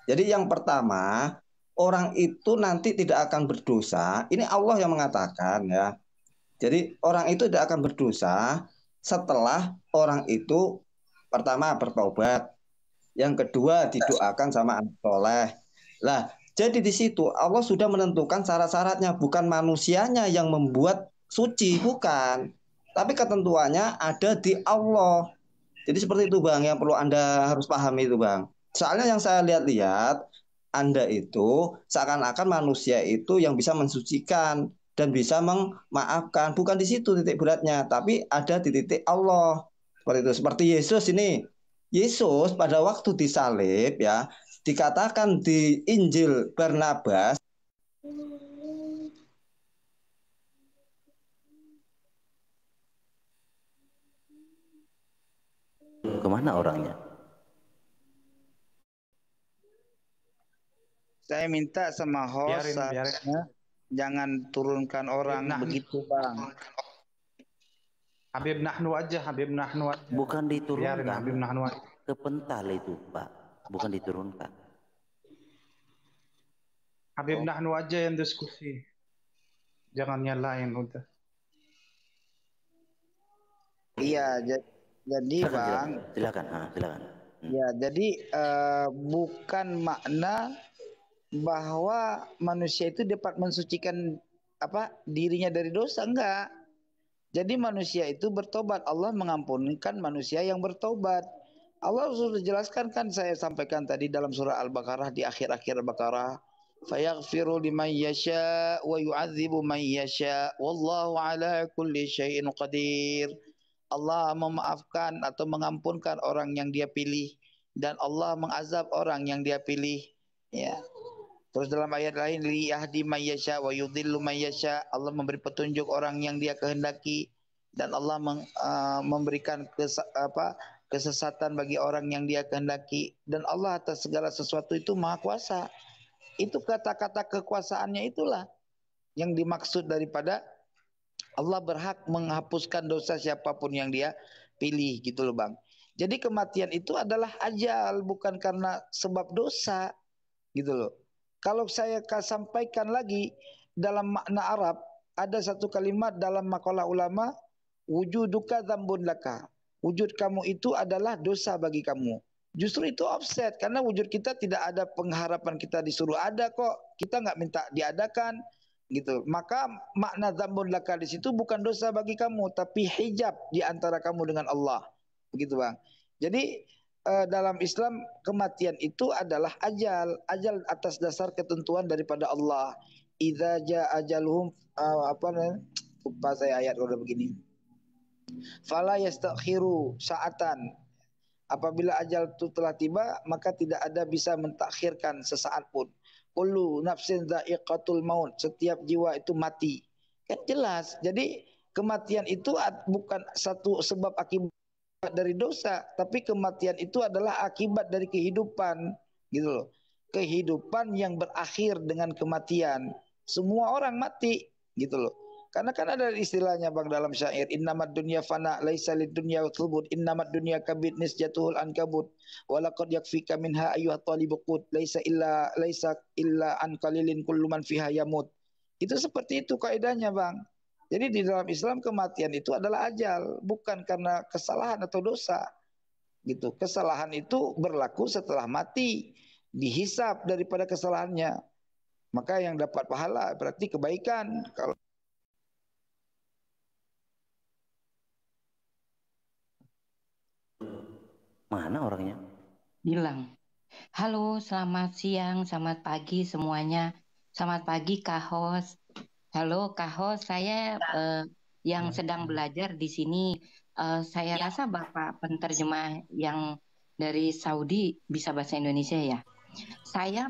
D: Jadi yang pertama, orang itu nanti tidak akan berdosa. Ini Allah yang mengatakan, ya. Jadi orang itu tidak akan berdosa setelah orang itu pertama bertobat, yang kedua didoakan sama anak soleh. Lah, jadi di situ Allah sudah menentukan syarat-syaratnya, bukan manusianya yang membuat suci, bukan. Tapi ketentuannya ada di Allah. Jadi seperti itu, bang, yang perlu Anda harus pahami itu, bang. Soalnya yang saya lihat Anda itu seakan-akan manusia itu yang bisa mensucikan dan bisa memaafkan. Bukan di situ titik beratnya, tapi ada di titik Allah. Seperti itu. Seperti Yesus ini. Yesus pada waktu disalib, ya, dikatakan di Injil Barnabas,
C: kemana orangnya?
A: Saya minta sama host, biarin. Jangan turunkan orang begitu, bang.
D: Habib Nahnu aja.
C: Bukan diturunkan.
D: Biarin Habib Nahnu aja.
C: Kepental itu, Pak. Bukan diturunkan.
D: Habib Nahnu aja yang diskusi. Jangan nyalain udah.
A: Iya, jadi Bang,
C: silakan. Silakan.
A: Ya, jadi bukan makna bahwa manusia itu dapat mensucikan dirinya dari dosa, enggak. Jadi manusia itu bertobat, Allah mengampunkan manusia yang bertobat. Allah sudah jelaskan kan, saya sampaikan tadi dalam surah Al-Baqarah, di akhir-akhir Al-Baqarah, fayaghfiru liman yasha wa yu'adzibu man yasha wallahu ala kulli syai'in qadir. Allah memaafkan atau mengampunkan orang yang Dia pilih, dan Allah mengazab orang yang Dia pilih. Ya. Terus dalam ayat lain, li yahdi may yasha wa yudhillu may yasha, Allah memberi petunjuk orang yang Dia kehendaki, dan Allah memberikan kesesatan bagi orang yang Dia kehendaki, dan Allah atas segala sesuatu itu Maha Kuasa. Itu kata-kata kekuasaannya itulah yang dimaksud daripada Allah berhak menghapuskan dosa siapapun yang Dia pilih, gitu loh Bang. Jadi kematian itu adalah ajal, bukan karena sebab dosa, gitu loh. Kalau saya sampaikan lagi dalam makna Arab, ada satu kalimat dalam makalah ulama, wujuduka dzambun laka. Wujud kamu itu adalah dosa bagi kamu. Justru itu offset, karena wujud kita tidak ada pengharapan kita disuruh ada kok. Kita nggak minta diadakan, gitu. Maka makna dzambun laka di situ bukan dosa bagi kamu, tapi hijab di antara kamu dengan Allah. Begitu Bang. Jadi dalam Islam kematian itu adalah ajal atas dasar ketentuan daripada Allah. Idza jaa ajaluhum lupa saya ayat udah begini. Fala yastakhiru sa'atan. Apabila ajal itu telah tiba, maka tidak ada bisa mentakhirkan sesaat pun. Kullu nafsin dha'iqatul maut, setiap jiwa itu mati. Kan jelas. Jadi kematian itu bukan satu sebab akibat dari dosa, tapi kematian itu adalah akibat dari kehidupan, gitu loh. Kehidupan yang berakhir dengan kematian. Semua orang mati, gitu loh. Karena kan ada istilahnya Bang dalam syair, innamad dunya fana laisa lid dunya thubut, innamad dunya kabid nisjatuhul ankabut wa laqad yakfika minha ayyuhat talibul qut laisa illa an qalilin kullu man fiha yamut. Itu seperti itu kaidahnya Bang. Jadi di dalam Islam kematian itu adalah ajal, bukan karena kesalahan atau dosa. Gitu. Kesalahan itu berlaku setelah mati, dihisab daripada kesalahannya. Maka yang dapat pahala berarti kebaikan. Kalau
C: mana orangnya?
E: Bilang. Halo, selamat siang, selamat pagi semuanya. Selamat pagi Kak Hos. Halo Kak Hos, saya yang sedang belajar di sini. Saya rasa Bapak penterjemah yang dari Saudi bisa bahasa Indonesia ya. Saya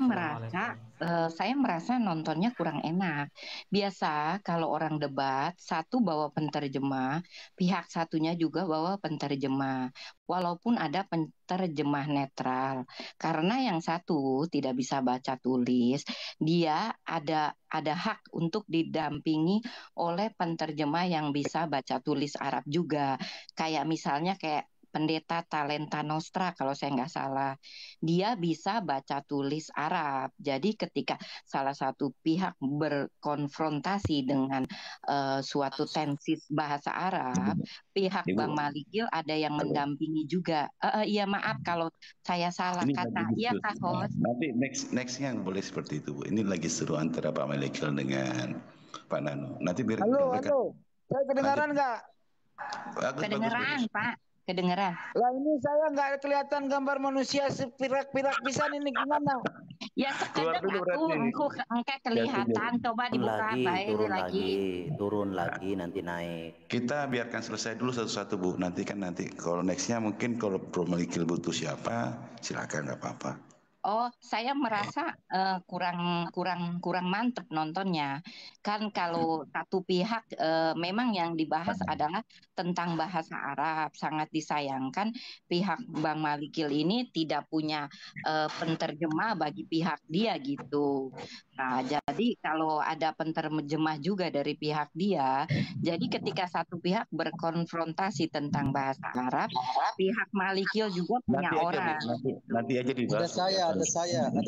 E: merasa nontonnya kurang enak. Biasa kalau orang debat, satu bawa penterjemah, pihak satunya juga bawa penterjemah. Walaupun ada penterjemah netral. Karena yang satu tidak bisa baca tulis, dia ada hak untuk didampingi oleh penterjemah yang bisa baca tulis Arab juga. Kayak misalnya kayak Pendeta Talenta Nostra kalau saya nggak salah, dia bisa baca tulis Arab. Jadi ketika salah satu pihak berkonfrontasi dengan suatu tensis bahasa Arab, pihak Bang Malikil ada yang mendampingi juga. Iya maaf kalau saya salah kata. Iya Kak Hos.
F: Nanti nextnya boleh seperti itu Bu. Ini lagi seru antara Pak Malikil dengan Pak Nano. Nanti biar
A: halo. Saya kedengaran nggak?
E: Kedengaran Pak. Kedengeran.
A: Lah ini saya nggak kelihatan gambar manusia sepirak-pirak pisan, ini gimana?
E: Ya sekedar engke kelihatan, coba dibuka
C: turun lagi nanti naik.
F: Kita biarkan selesai dulu satu-satu Bu. Nanti kalau nextnya mungkin kalau Bro Malikil butuh siapa silakan, nggak apa-apa.
E: Oh, saya merasa kurang mantep nontonnya. Kan kalau satu pihak memang yang dibahas adalah tentang bahasa Arab. Sangat disayangkan pihak Bang Malikil ini tidak punya penterjemah bagi pihak dia gitu. Nah, jadi kalau ada penterjemah juga dari pihak dia, jadi ketika satu pihak berkonfrontasi tentang bahasa Arab, pihak Malikil juga punya orang.
F: Nanti aja dibahas.
G: Ada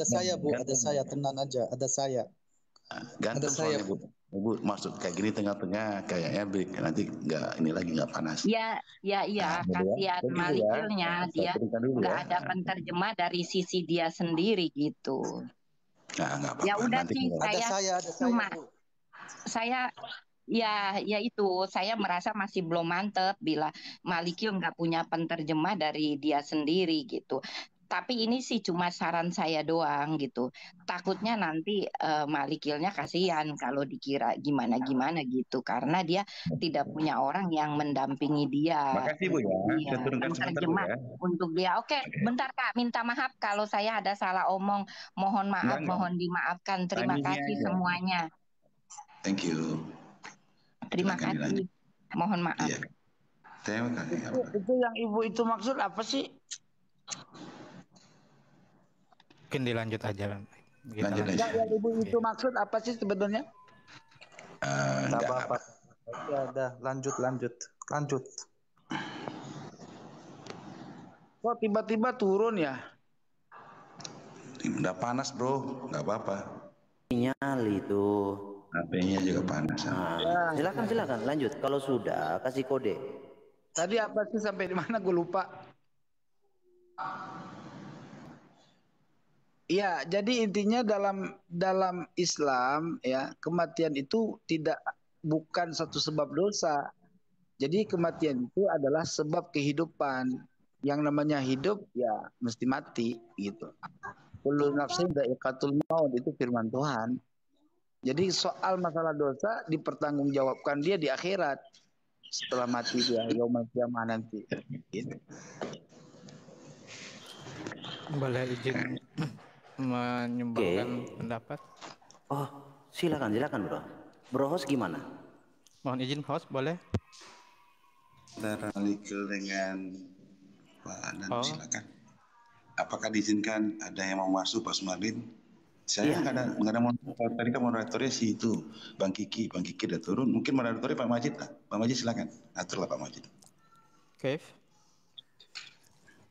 G: saya Bu, ada saya, tenang aja, ada saya.
F: Ganteng soalnya Bu. Ibu maksud kayak gini tengah-tengah kayaknya nanti nggak panas.
E: Ya,
F: Nah,
E: kasihan
F: begitu ya.
E: Malikilnya,
F: Nah, saya
E: dia
F: berikan dulu
E: nggak
F: ya.
E: ada penterjemah dari sisi dia sendiri gitu.
F: Nah, nggak
E: Ya
F: apa-apa.
E: udah
F: Nanti
E: sih,
D: Ada saya,
E: cuma
D: Bu.
E: saya ya itu saya merasa masih belum mantep bila Malikil nggak punya penterjemah dari dia sendiri gitu. Tapi ini sih cuma saran saya doang gitu. Takutnya nanti Malikilnya kasihan kalau dikira gimana-gimana gitu karena dia tidak punya orang yang mendampingi dia
F: Makasih Bu ya.
E: untuk dia
F: Saya turunkan sebentar Bu
E: penterjemah
F: ya.
E: untuk dia. Oke, bentar Kak, minta maaf kalau saya ada salah omong. Mohon maaf,
F: Enggak.
E: mohon dimaafkan. Terima
F: Timingnya
E: kasih
F: aja.
E: semuanya.
F: Thank you.
E: Terima
F: Silakan dilanjut.
E: kasih. Mohon maaf.
F: Iya. Terima kasih.
A: Itu yang ibu itu maksud apa sih?
G: Mungkin dilanjut aja.
F: Lanjut aja.
A: Enggak, yang ibu itu maksud apa sih sebenarnya?
D: Nggak
F: Enggak
D: apa-apa. Ya udah, lanjut.
A: Kok tiba-tiba turun ya?
F: Udah panas bro, nggak apa-apa.
C: Sinyal itu.
F: HP-nya juga panas.
C: Nah, silakan lanjut. Kalau sudah kasih kode.
A: Tadi apa sih sampai di mana gue lupa. Iya, jadi intinya dalam Islam ya, kematian itu bukan satu sebab dosa. Jadi kematian itu adalah sebab kehidupan. Yang namanya hidup ya mesti mati gitu. Kullu nafsin dha'iqatul maut, itu firman Tuhan. Jadi soal masalah dosa dipertanggungjawabkan dia di akhirat setelah mati dia yaumul qiyamah nanti. Gitu.
G: Boleh izin menyumbangkan pendapat?
C: Oh, silakan bro. Bro host gimana?
G: Mohon izin host, boleh?
F: Antara Malikil dengan Pak Anan, silakan. Apakah diizinkan ada yang mau masuk Pak Sumarlin? Saya nggak ada moderator. Tadi kan moderatornya si itu Bang Kiki udah turun. Mungkin moderatornya Pak Majid lah. Pak Majid silakan. Aturlah Pak Majid.
G: Oke.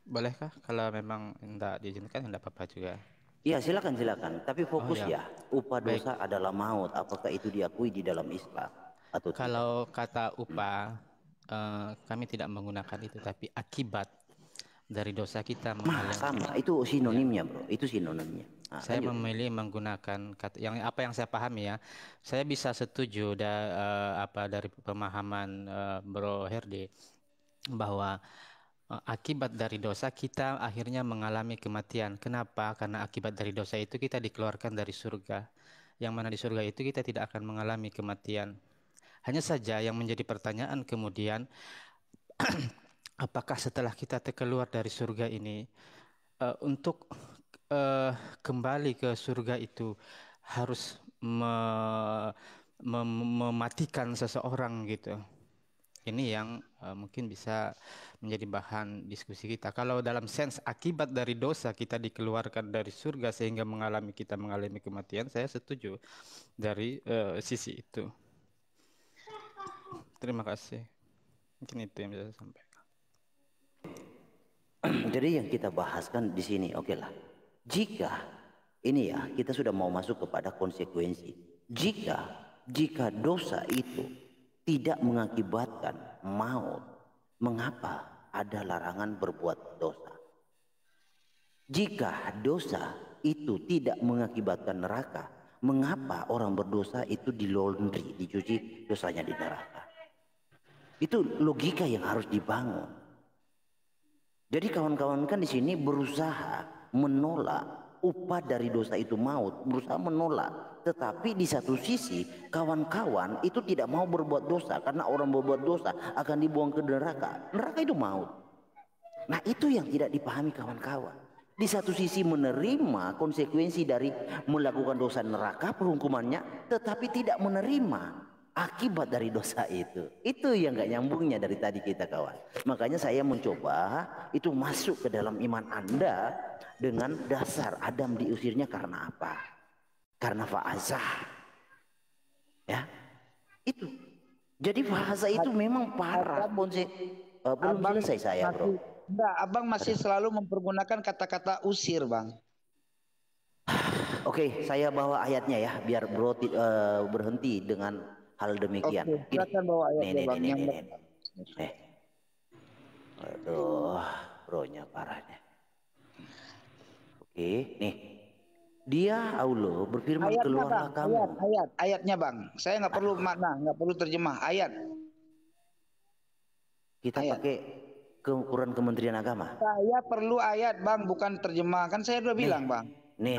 G: Bolehkah kalau memang tidak diizinkan tidak apa-apa juga.
C: Iya silakan. Tapi fokus ya. Upah dosa adalah maut. Apakah itu diakui di dalam Islam atau
G: kalau tidak? Kata upah kami tidak menggunakan itu, tapi akibat dari dosa kita
C: sama. Itu sinonimnya bro. Itu sinonimnya. Nah,
G: saya memilih menggunakan kata yang saya pahami ya. Saya bisa setuju dari pemahaman Bro Herdi bahwa akibat dari dosa kita akhirnya mengalami kematian. Kenapa? Karena akibat dari dosa itu kita dikeluarkan dari surga. Yang mana di surga itu kita tidak akan mengalami kematian. Hanya saja yang menjadi pertanyaan kemudian apakah setelah kita keluar dari surga ini untuk kembali ke surga itu harus mematikan seseorang gitu. Ini yang mungkin bisa menjadi bahan diskusi kita. Kalau dalam sense akibat dari dosa kita dikeluarkan dari surga sehingga kita mengalami kematian, saya setuju dari sisi itu. Terima kasih. Mungkin itu yang bisa saya sampaikan.
C: Jadi yang kita bahaskan di sini, oke lah. Jika ini ya kita sudah mau masuk kepada konsekuensi. Jika dosa itu tidak mengakibatkan maut, mengapa ada larangan berbuat dosa? Jika dosa itu tidak mengakibatkan neraka, mengapa orang berdosa itu di laundry, dicuci dosanya di neraka? Itu logika yang harus dibangun. Jadi kawan-kawan kan di sini berusaha menolak upah dari dosa itu maut, berusaha menolak. Tetapi di satu sisi kawan-kawan itu tidak mau berbuat dosa karena orang berbuat dosa akan dibuang ke neraka. Neraka itu maut. Nah itu yang tidak dipahami kawan-kawan. Di satu sisi menerima konsekuensi dari melakukan dosa neraka perhukumannya, tetapi tidak menerima akibat dari dosa itu. Itu yang gak nyambungnya dari tadi kita kawan. Makanya saya mencoba itu masuk ke dalam iman Anda dengan dasar Adam diusirnya karena apa? Karena fa'azah. Ya, itu. Jadi bahasa itu memang parah. Belum selesai saya bro.
A: Enggak, abang masih selalu mempergunakan kata-kata usir bang.
C: Oke, saya bawa ayatnya ya, biar bro berhenti dengan hal demikian.
A: Oke, silakan bawa ayatnya Bang.
C: Aduh, bronya parah deh. Oke, nih. Dia Allah berfirman,
A: ayatnya,
C: keluarlah
A: Bang.
C: kamu.
A: Ayatnya Bang. Saya nggak perlu makna, nggak perlu terjemah. Ayat.
C: Kita pakai keukuran Kementerian Agama.
A: Saya perlu ayat Bang, bukan terjemah. Kan saya udah bilang Bang.
C: Nih.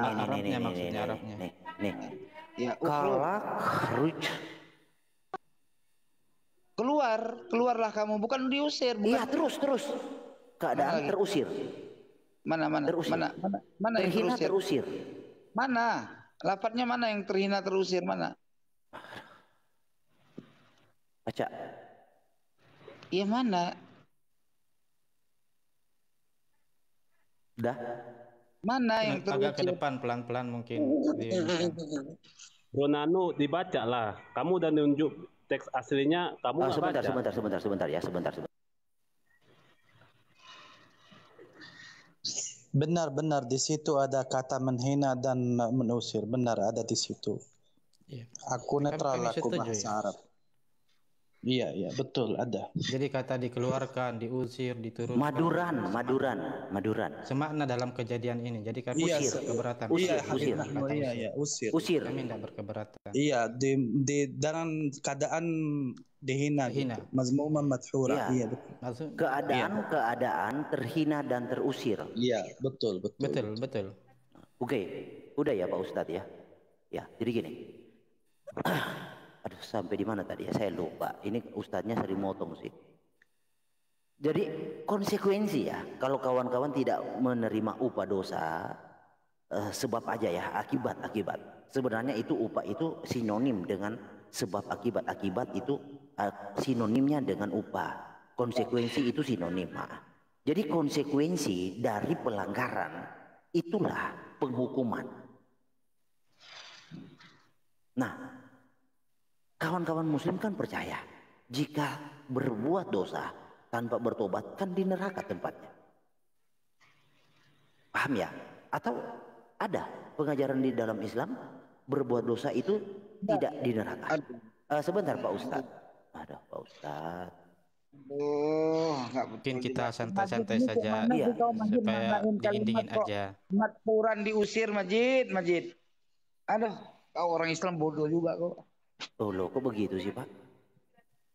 A: Ya, keluarlah kamu, bukan diusir.
C: Iya, terus. Keadaan terusir.
A: Mana yang terusir? Mana? Lafadznya mana yang terhina terusir mana?
C: Baca.
A: Iya mana?
C: Dah.
A: Mana yang terusir?
G: Agak ke depan pelan-pelan mungkin.
H: Bro Nano, dibaca lah. Kamu udah nunjuk teks aslinya, kamu
C: sebentar ya, sebentar.
D: Benar di situ ada kata menghina dan menusir, benar ada di situ.
G: Iya.
D: Aku netral, aku bahasa Arab. Iya, betul ada.
G: Jadi kata dikeluarkan, diusir, diturunkan.
C: Maduran.
G: Semakna dalam kejadian ini. Jadi kami keberatan.
C: Usir.
G: Kami tidak berkeberatan.
D: Iya, di dalam keadaan dihina. Mazmuman madhura.
C: Iya. Keadaan terhina dan terusir.
D: Iya, betul.
C: Oke, udah ya Pak Ustadz ya. Ya, jadi gini. Aduh, sampai di mana tadi ya? Saya lupa. Ini ustadznya sering motong sih. Jadi konsekuensi ya, kalau kawan-kawan tidak menerima upah dosa, sebab aja ya, akibat. Sebenarnya itu upah itu sinonim dengan sebab akibat. Akibat itu sinonimnya dengan upah. Konsekuensi itu sinonim. Jadi konsekuensi dari pelanggaran itulah penghukuman. Nah, kawan-kawan muslim kan percaya jika berbuat dosa tanpa bertobat kan di neraka tempatnya. Paham ya? Atau ada pengajaran di dalam Islam berbuat dosa itu tidak di neraka? Sebentar Pak Ustadz. Ada Pak Ustadz.
G: Mungkin kita santai-santai saja supaya dingin-dingin aja.
A: Quran diusir Majid. Aduh, kau orang Islam bodoh juga kok.
C: Oh loh, kok begitu sih Pak?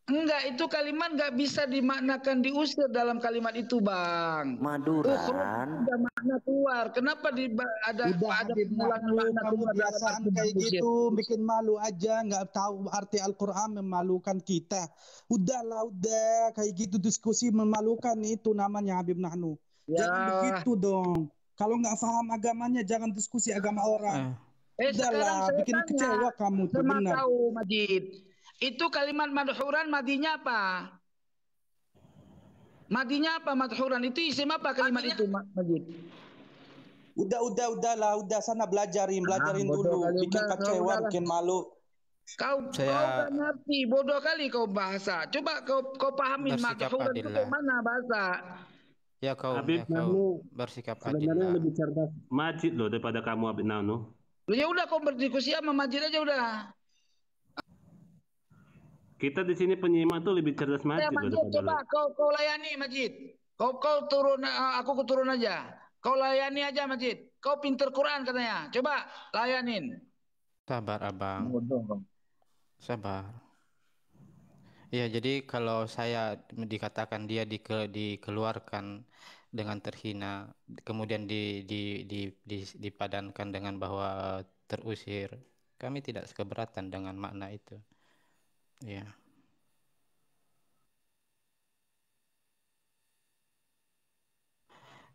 A: Enggak, itu kalimat nggak bisa dimaknakan diusir dalam kalimat itu Bang.
C: Maduran.
A: Udah makna keluar. Kenapa ada
D: makna kebiasaan kayak gitu, bikin malu aja, nggak tahu arti Al-Quran, memalukan kita. Udah kayak gitu diskusi memalukan, itu namanya Habib Nahnu. Jangan begitu dong. Kalau nggak paham agamanya jangan diskusi agama orang.
A: Udahlah, bikin
D: kecewa kamu tuh benar.
A: Tahu Majid. Itu kalimat madhuran madinya apa? Madinya apa madhuran? Itu isim apa kalimat itu Majid?
D: Udahlah, sana belajarin dulu. Bikin kecewa, bikin malu.
A: Kau gak ngerti, bodoh kali kau bahasa. Coba kau pahamin madhuran itu mana bahasa.
G: Ya kau bersikap adil.
H: Sebenarnya lebih cerdas Majid loh daripada kamu Habib Nano.
A: Ya udah kau berdiskusi sama Majid aja udah.
H: Kita di sini penyimak tuh lebih cerdas Majid.
A: Coba kau layani Majid. Kau turun, aku turun aja. Kau layani aja Majid. Kau pinter Quran katanya. Coba layanin.
G: Sabar Abang. Sabar. Iya, jadi kalau saya dikatakan dia dikeluarkan dengan terhina, kemudian dipadankan dengan bahwa terusir, kami tidak keberatan dengan makna itu. Ya.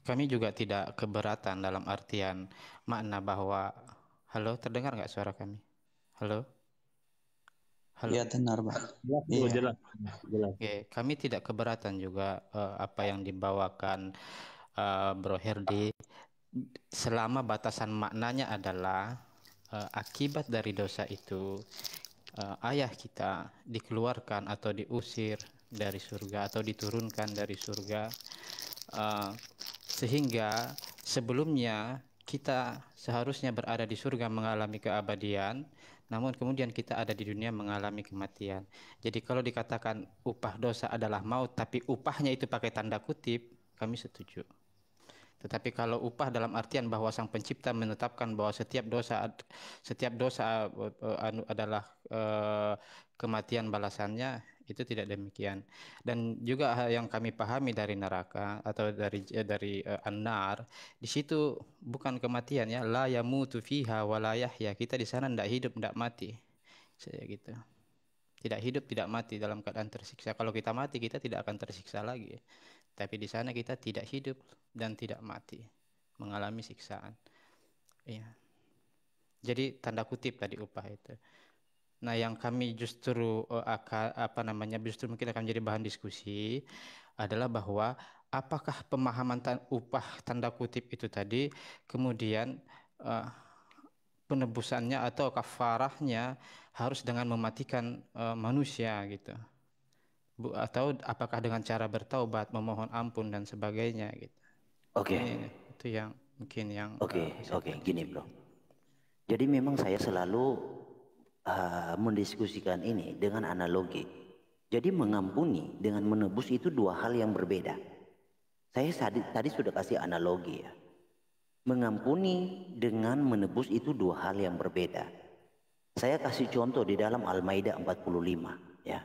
G: Kami juga tidak keberatan dalam artian makna bahwa, halo, terdengar nggak suara kami? Halo?
D: Ya dengar Pak.
H: Jelas.
G: Oke, kami tidak keberatan juga apa yang dibawakan Bro Herdi, selama batasan maknanya adalah akibat dari dosa itu ayah kita dikeluarkan atau diusir dari surga atau diturunkan dari surga, sehingga sebelumnya kita seharusnya berada di surga mengalami keabadian, namun kemudian kita ada di dunia mengalami kematian. Jadi kalau dikatakan upah dosa adalah maut, tapi upahnya itu pakai tanda kutip, kami setuju. Tetapi kalau upah dalam artian bahwa Sang Pencipta menetapkan bahwa setiap dosa adalah kematian balasannya, itu tidak demikian. Dan juga hal yang kami pahami dari neraka atau dari an-nar, di situ bukan kematian ya, la yamutu fiha wa la yahya. Kita di sana tidak hidup, tidak mati. Saya gitu. Tidak hidup, tidak mati dalam keadaan tersiksa. Kalau kita mati, kita tidak akan tersiksa lagi. Tapi di sana kita tidak hidup dan tidak mati, mengalami siksaan. Iya. Jadi tanda kutip tadi upah itu. Nah, yang kami justru justru mungkin akan menjadi bahan diskusi adalah bahwa apakah pemahaman upah tanda kutip itu tadi kemudian penebusannya atau kafarahnya harus dengan mematikan manusia gitu. Atau apakah dengan cara bertaubat, memohon ampun dan sebagainya gitu.
C: Oke.
G: Itu yang mungkin yang
C: Oke, gini bro. Jadi memang saya selalu mendiskusikan ini dengan analogi. Jadi mengampuni dengan menebus itu dua hal yang berbeda. Saya tadi sudah kasih analogi ya. Mengampuni dengan menebus itu dua hal yang berbeda. Saya kasih contoh di dalam Al-Maidah 45 ya.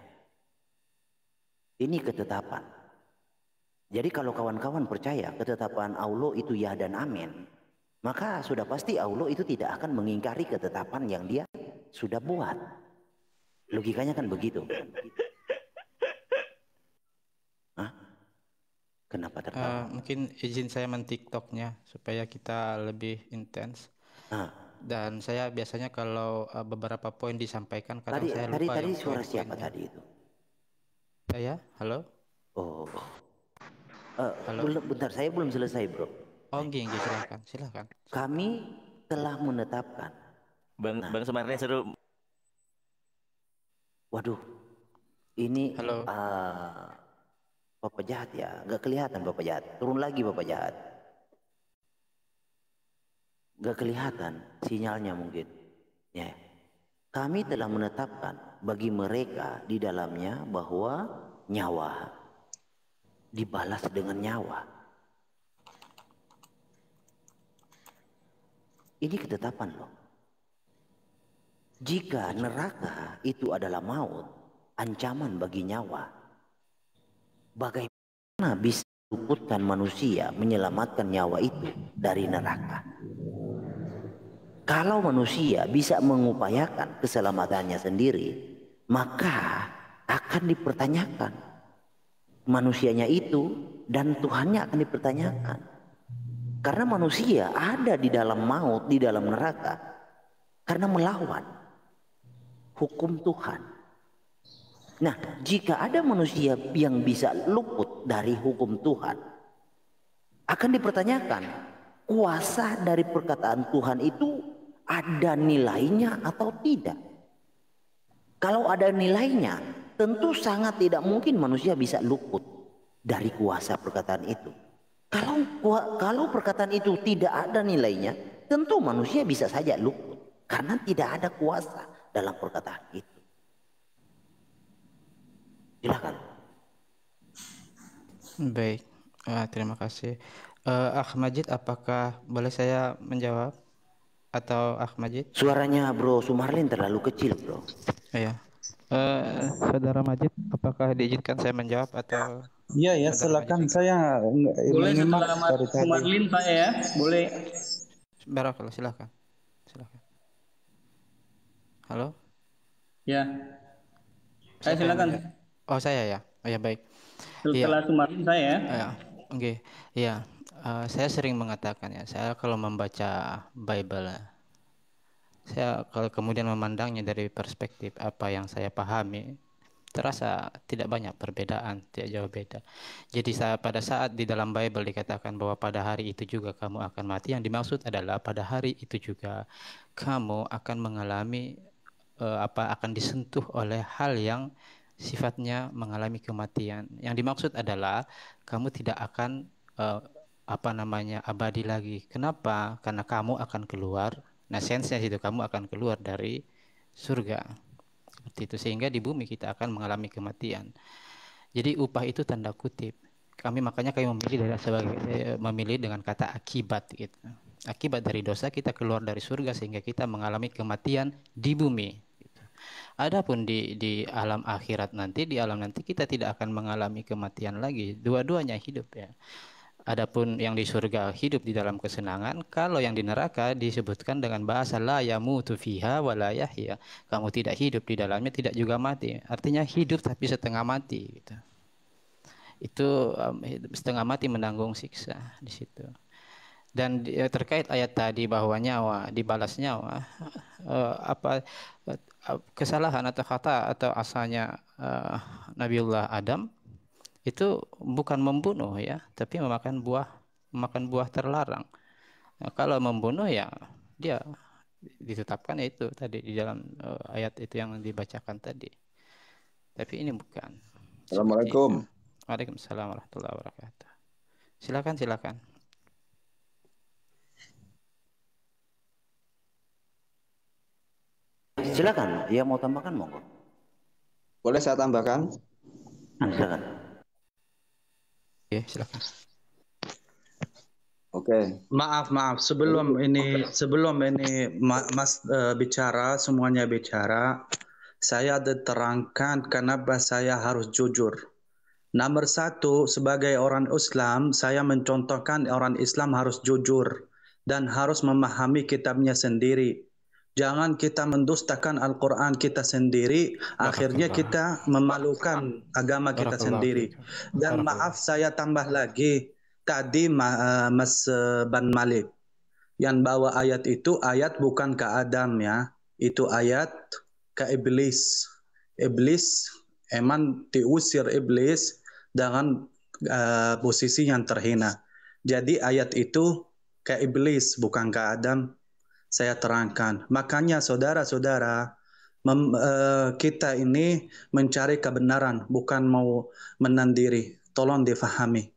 C: Ini ketetapan. Jadi kalau kawan-kawan percaya ketetapan Allah itu ya dan amin, maka sudah pasti Allah itu tidak akan mengingkari ketetapan yang dia sudah buat. Logikanya kan begitu. Hah? Kenapa tertawa?
G: Mungkin izin saya men-TikToknya supaya kita lebih intens. Dan saya biasanya kalau beberapa poin disampaikan kadang saya lupa.
C: Tadi suara siapa tadi itu?
G: Saya, halo?
C: Oh,
G: halo?
C: Bentar, saya belum selesai bro.
G: Oh, gini, silakan.
C: Kami telah menetapkan.
B: Bang Sumarni seru.
C: Waduh, ini
G: halo.
C: Bapak jahat ya, nggak kelihatan Bapak jahat. Turun lagi Bapak jahat. Nggak kelihatan sinyalnya mungkin. Ya. Kami telah menetapkan bagi mereka di dalamnya bahwa nyawa dibalas dengan nyawa. Ini ketetapan loh. Jika neraka itu adalah maut, ancaman bagi nyawa, bagaimana bisa luputkan manusia menyelamatkan nyawa itu dari neraka? Kalau manusia bisa mengupayakan keselamatannya sendiri, maka akan dipertanyakan manusianya itu dan Tuhannya akan dipertanyakan. Karena manusia ada di dalam maut, di dalam neraka, karena melawan hukum Tuhan. Nah, jika ada manusia yang bisa luput dari hukum Tuhan, akan dipertanyakan kuasa dari perkataan Tuhan itu ada nilainya atau tidak. Kalau ada nilainya, tentu sangat tidak mungkin manusia bisa luput dari kuasa perkataan itu. Kalau perkataan itu tidak ada nilainya, tentu manusia bisa saja luput karena tidak ada kuasa dalam perkataan itu. Silakan.
G: Baik, terima kasih. Akh Majid, apakah boleh saya menjawab? Atau Akh Majid?
C: Suaranya Bro Sumarlin terlalu kecil bro.
G: Iya. Saudara Majid, apakah diizinkan saya menjawab atau?
D: Iya ya, silakan. Saya
I: boleh saudara Sumarlin Pak ya, boleh.
G: Barakallah, silakan. Halo?
I: Ya. Saya silakan.
G: Oh saya ya. Oh ya baik.
I: Setelah Sumarlin saya.
G: Oke. Iya. Saya sering mengatakan ya, saya kalau membaca Bible, saya kalau kemudian memandangnya dari perspektif apa yang saya pahami, terasa tidak banyak perbedaan, tidak jauh beda. Jadi pada saat di dalam Bible dikatakan bahwa pada hari itu juga kamu akan mati, yang dimaksud adalah pada hari itu juga kamu akan mengalami akan disentuh oleh hal yang sifatnya mengalami kematian. Yang dimaksud adalah kamu tidak akan abadi lagi. Kenapa? Karena kamu akan keluar. Nah, sense-nya itu kamu akan keluar dari surga. Seperti itu, sehingga di bumi kita akan mengalami kematian. Jadi upah itu tanda kutip. Makanya kami memilih dengan kata akibat gitu. Akibat dari dosa kita keluar dari surga sehingga kita mengalami kematian di bumi. Gitu. Adapun di alam akhirat nanti, di alam nanti kita tidak akan mengalami kematian lagi. Dua-duanya hidup ya. Adapun yang di surga hidup di dalam kesenangan, kalau yang di neraka disebutkan dengan bahasa la yamutu fiha wa la yahya. Kamu tidak hidup di dalamnya, tidak juga mati. Artinya hidup tapi setengah mati gitu. Itu setengah mati menanggung siksa di situ. Dan terkait ayat tadi bahwa nyawa dibalas nyawa, kesalahan atau kata atau asalnya Nabiullah Adam itu bukan membunuh ya, tapi memakan buah terlarang. Nah, kalau membunuh ya dia ditetapkan itu tadi di dalam ayat itu yang dibacakan tadi. Tapi ini bukan.
J: Assalamualaikum.
G: Waalaikumsalam warahmatullahi wabarakatuh. Silakan.
C: Silakan, dia mau tambahkan monggo.
J: Boleh saya tambahkan?
C: Silakan.
G: Oke, silakan.
J: Oke.
D: Maaf, sebelum ini Mas bicara, semuanya bicara, saya ada terangkan kenapa saya harus jujur. Nomor satu, sebagai orang Islam, saya mencontohkan orang Islam harus jujur dan harus memahami kitabnya sendiri. Jangan kita mendustakan Al-Quran kita sendiri, akhirnya kita memalukan agama kita sendiri. Dan maaf saya tambah lagi, tadi Mas Ban Malik yang bawa ayat itu, ayat bukan ke Adam ya, itu ayat ke Iblis. Iblis, emang diusir Iblis dengan posisi yang terhina. Jadi ayat itu ke Iblis bukan ke Adam. Saya terangkan. Makanya saudara-saudara, kita ini mencari kebenaran, bukan mau menandiri. Tolong difahami.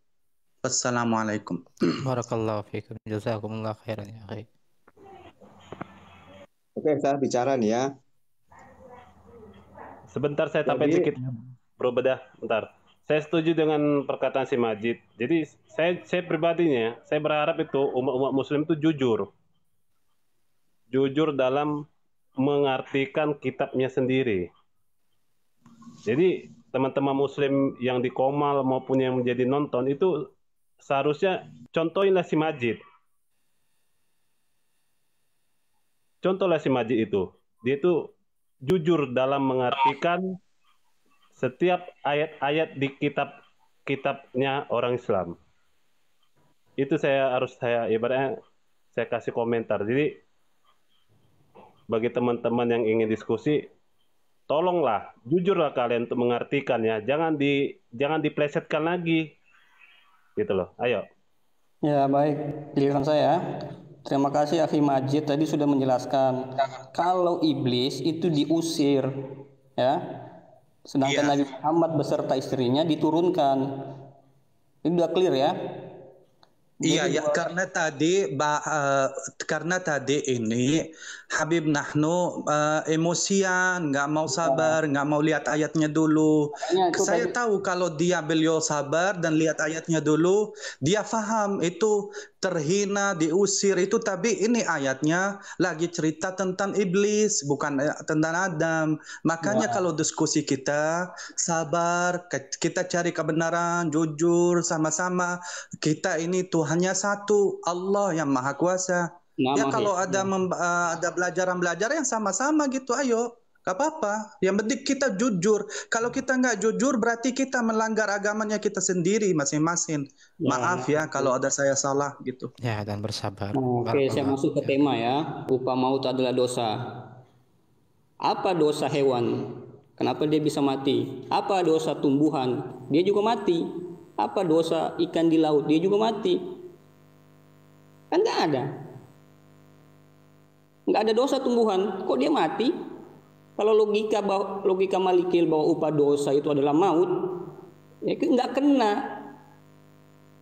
D: Assalamualaikum.
G: Barakallahu fiikum. Jazakumullah khairan ya akhi.
J: Oke, saya bicara nih ya.
H: Sebentar saya tambahin sedikit, Bro Bedah. Bentar. Saya setuju dengan perkataan si Majid. Jadi saya pribadinya, saya berharap itu umat Muslim itu jujur. Jujur dalam mengartikan kitabnya sendiri. Jadi teman-teman Muslim yang di Komal maupun yang menjadi nonton itu seharusnya contohinlah si Majid. Contohlah si Majid itu. Dia itu jujur dalam mengartikan setiap ayat-ayat di kitabnya orang Islam. Itu saya ibaratnya saya kasih komentar. Jadi bagi teman-teman yang ingin diskusi, tolonglah jujurlah kalian untuk mengartikan ya. Jangan diplesetkan lagi. Gitu loh. Ayo.
I: Ya, baik. Giliran saya. Terima kasih Akhi Majid tadi sudah menjelaskan kalau iblis itu diusir ya. Sedangkan Nabi Muhammad beserta istrinya diturunkan. Ini udah clear ya?
D: Iya, ya, karena tadi ini Habib Nahnu emosian, nggak mau sabar, nggak mau lihat ayatnya dulu. Saya tahu kalau beliau sabar dan lihat ayatnya dulu, dia paham itu terhina, diusir itu. Tapi ini ayatnya lagi cerita tentang iblis, bukan tentang Adam. Makanya kalau diskusi kita sabar, kita cari kebenaran, jujur, sama-sama. Kita ini Tuhannya satu, Allah yang Maha Kuasa. Ya kalau ada belajar yang sama-sama gitu, ayo. Gak apa-apa. Yang penting kita jujur. Kalau kita nggak jujur, berarti kita melanggar agamanya kita sendiri masing-masing. Maaf ya kalau ada saya salah gitu.
G: Ya, dan bersabar.
I: Oke, saya masuk ke tema ya. Upah maut adalah dosa. Apa dosa hewan? Kenapa dia bisa mati? Apa dosa tumbuhan? Dia juga mati. Apa dosa ikan di laut? Dia juga mati. Kan nggak ada. Nggak ada dosa tumbuhan. Kok dia mati? Kalau logika Malikil bahwa upah dosa itu adalah maut, ya nggak kena.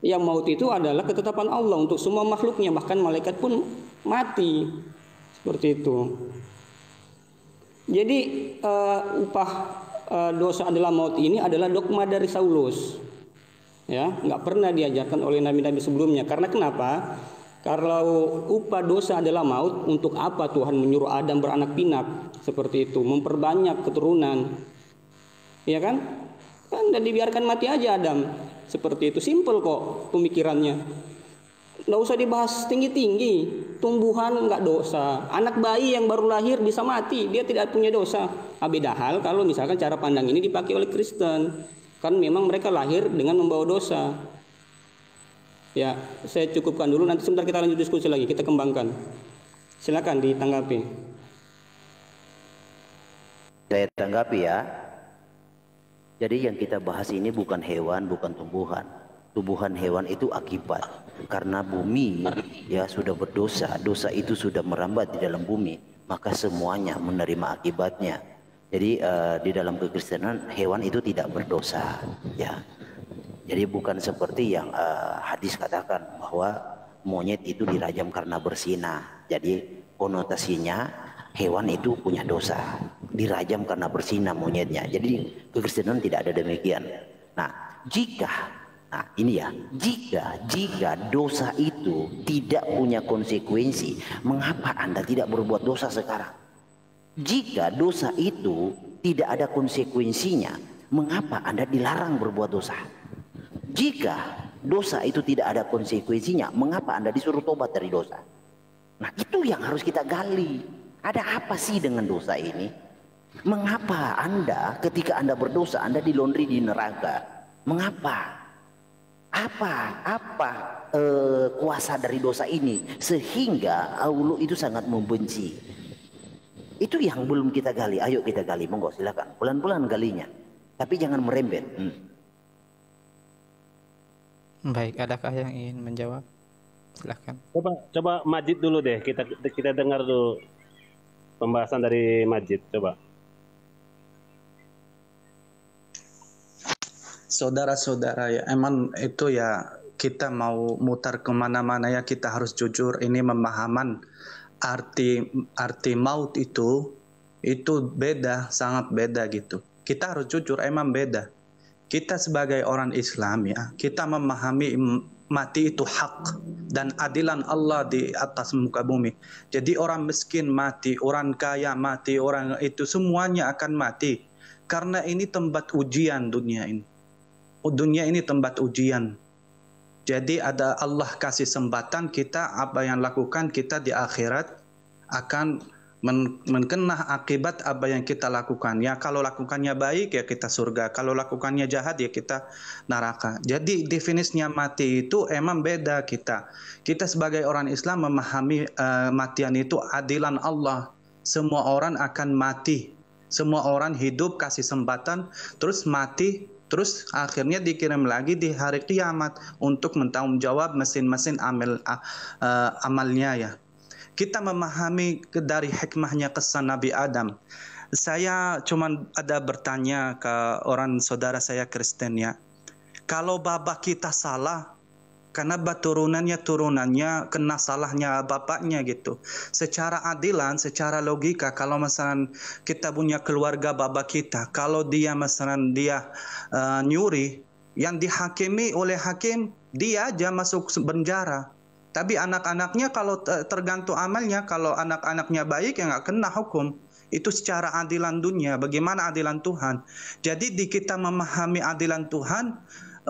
I: Yang maut itu adalah ketetapan Allah untuk semua makhluknya, bahkan malaikat pun mati. Seperti itu. Jadi upah dosa adalah maut ini adalah dogma dari Saulus. Ya, nggak pernah diajarkan oleh nabi-nabi sebelumnya. Karena kenapa? Kalau upah dosa adalah maut, untuk apa Tuhan menyuruh Adam beranak pinak seperti itu, memperbanyak keturunan, ya kan? Kan dan dibiarkan mati aja Adam, seperti itu. Simple kok pemikirannya. Nggak usah dibahas tinggi-tinggi. Tumbuhan nggak dosa. Anak bayi yang baru lahir bisa mati, dia tidak punya dosa. Beda hal kalau misalkan cara pandang ini dipakai oleh Kristen, kan memang mereka lahir dengan membawa dosa. Ya, saya cukupkan dulu, nanti sebentar kita lanjut diskusi lagi, kita kembangkan. Silakan ditanggapi.
C: Saya tanggapi ya. Jadi yang kita bahas ini bukan hewan, bukan tumbuhan. Tumbuhan hewan itu akibat. Karena bumi ya sudah berdosa, dosa itu sudah merambat di dalam bumi, maka semuanya menerima akibatnya. Jadi di dalam kekristenan hewan itu tidak berdosa, ya. Jadi bukan seperti yang hadis katakan bahwa monyet itu dirajam karena berzina. Jadi konotasinya hewan itu punya dosa, dirajam karena berzina monyetnya. Jadi kekristenan tidak ada demikian. Nah, jika dosa itu tidak punya konsekuensi, mengapa Anda tidak berbuat dosa sekarang? Jika dosa itu tidak ada konsekuensinya, mengapa Anda dilarang berbuat dosa? Jika dosa itu tidak ada konsekuensinya, mengapa Anda disuruh tobat dari dosa? Nah, itu yang harus kita gali. Ada apa sih dengan dosa ini? Mengapa Anda ketika Anda berdosa, Anda dilondri di neraka? Mengapa? Apa kuasa dari dosa ini sehingga Allah itu sangat membenci? Itu yang belum kita gali. Ayo kita gali, monggo silakan. Pelan-pelan galinya, tapi jangan merembet.
G: Baik, adakah yang ingin menjawab? Silakan.
H: Coba Majid dulu deh. Kita dengar dulu pembahasan dari Majid. Coba.
D: Saudara-saudara ya, emang itu ya kita mau mutar kemana-mana ya kita harus jujur. Ini pemahaman arti maut itu beda, sangat beda gitu. Kita harus jujur, emang beda. Kita sebagai orang Islam ya, kita memahami mati itu hak dan adilan Allah di atas muka bumi. Jadi orang miskin mati, orang kaya mati, orang itu semuanya akan mati. Karena ini tempat ujian dunia ini. Dunia ini tempat ujian. Jadi ada Allah kasih kesempatan kita, apa yang lakukan kita di akhirat akan menkena akibat apa yang kita lakukan. Ya kalau lakukannya baik ya kita surga, kalau lakukannya jahat ya kita neraka. Jadi definisinya mati itu emang beda kita. Kita sebagai orang Islam memahami matian itu adilan Allah. Semua orang akan mati. Semua orang hidup kasih kesempatan terus mati. Terus akhirnya dikirim lagi di hari kiamat untuk bertanggung jawab mesin-mesin amalnya ya. Kita memahami dari hikmahnya kesan Nabi Adam. Saya cuma ada bertanya ke orang saudara saya Kristen ya. Kalau bapa kita salah, karena turunannya kena salahnya bapaknya gitu. Secara adilan, secara logika, kalau misalnya kita punya keluarga bapa kita, kalau dia misalnya nyuri, yang dihakimi oleh hakim, dia aja masuk penjara. Tapi anak-anaknya kalau tergantung amalnya, kalau anak-anaknya baik ya nggak kena hukum. Itu secara adilan dunia. Bagaimana adilan Tuhan? Jadi di kita memahami adilan Tuhan,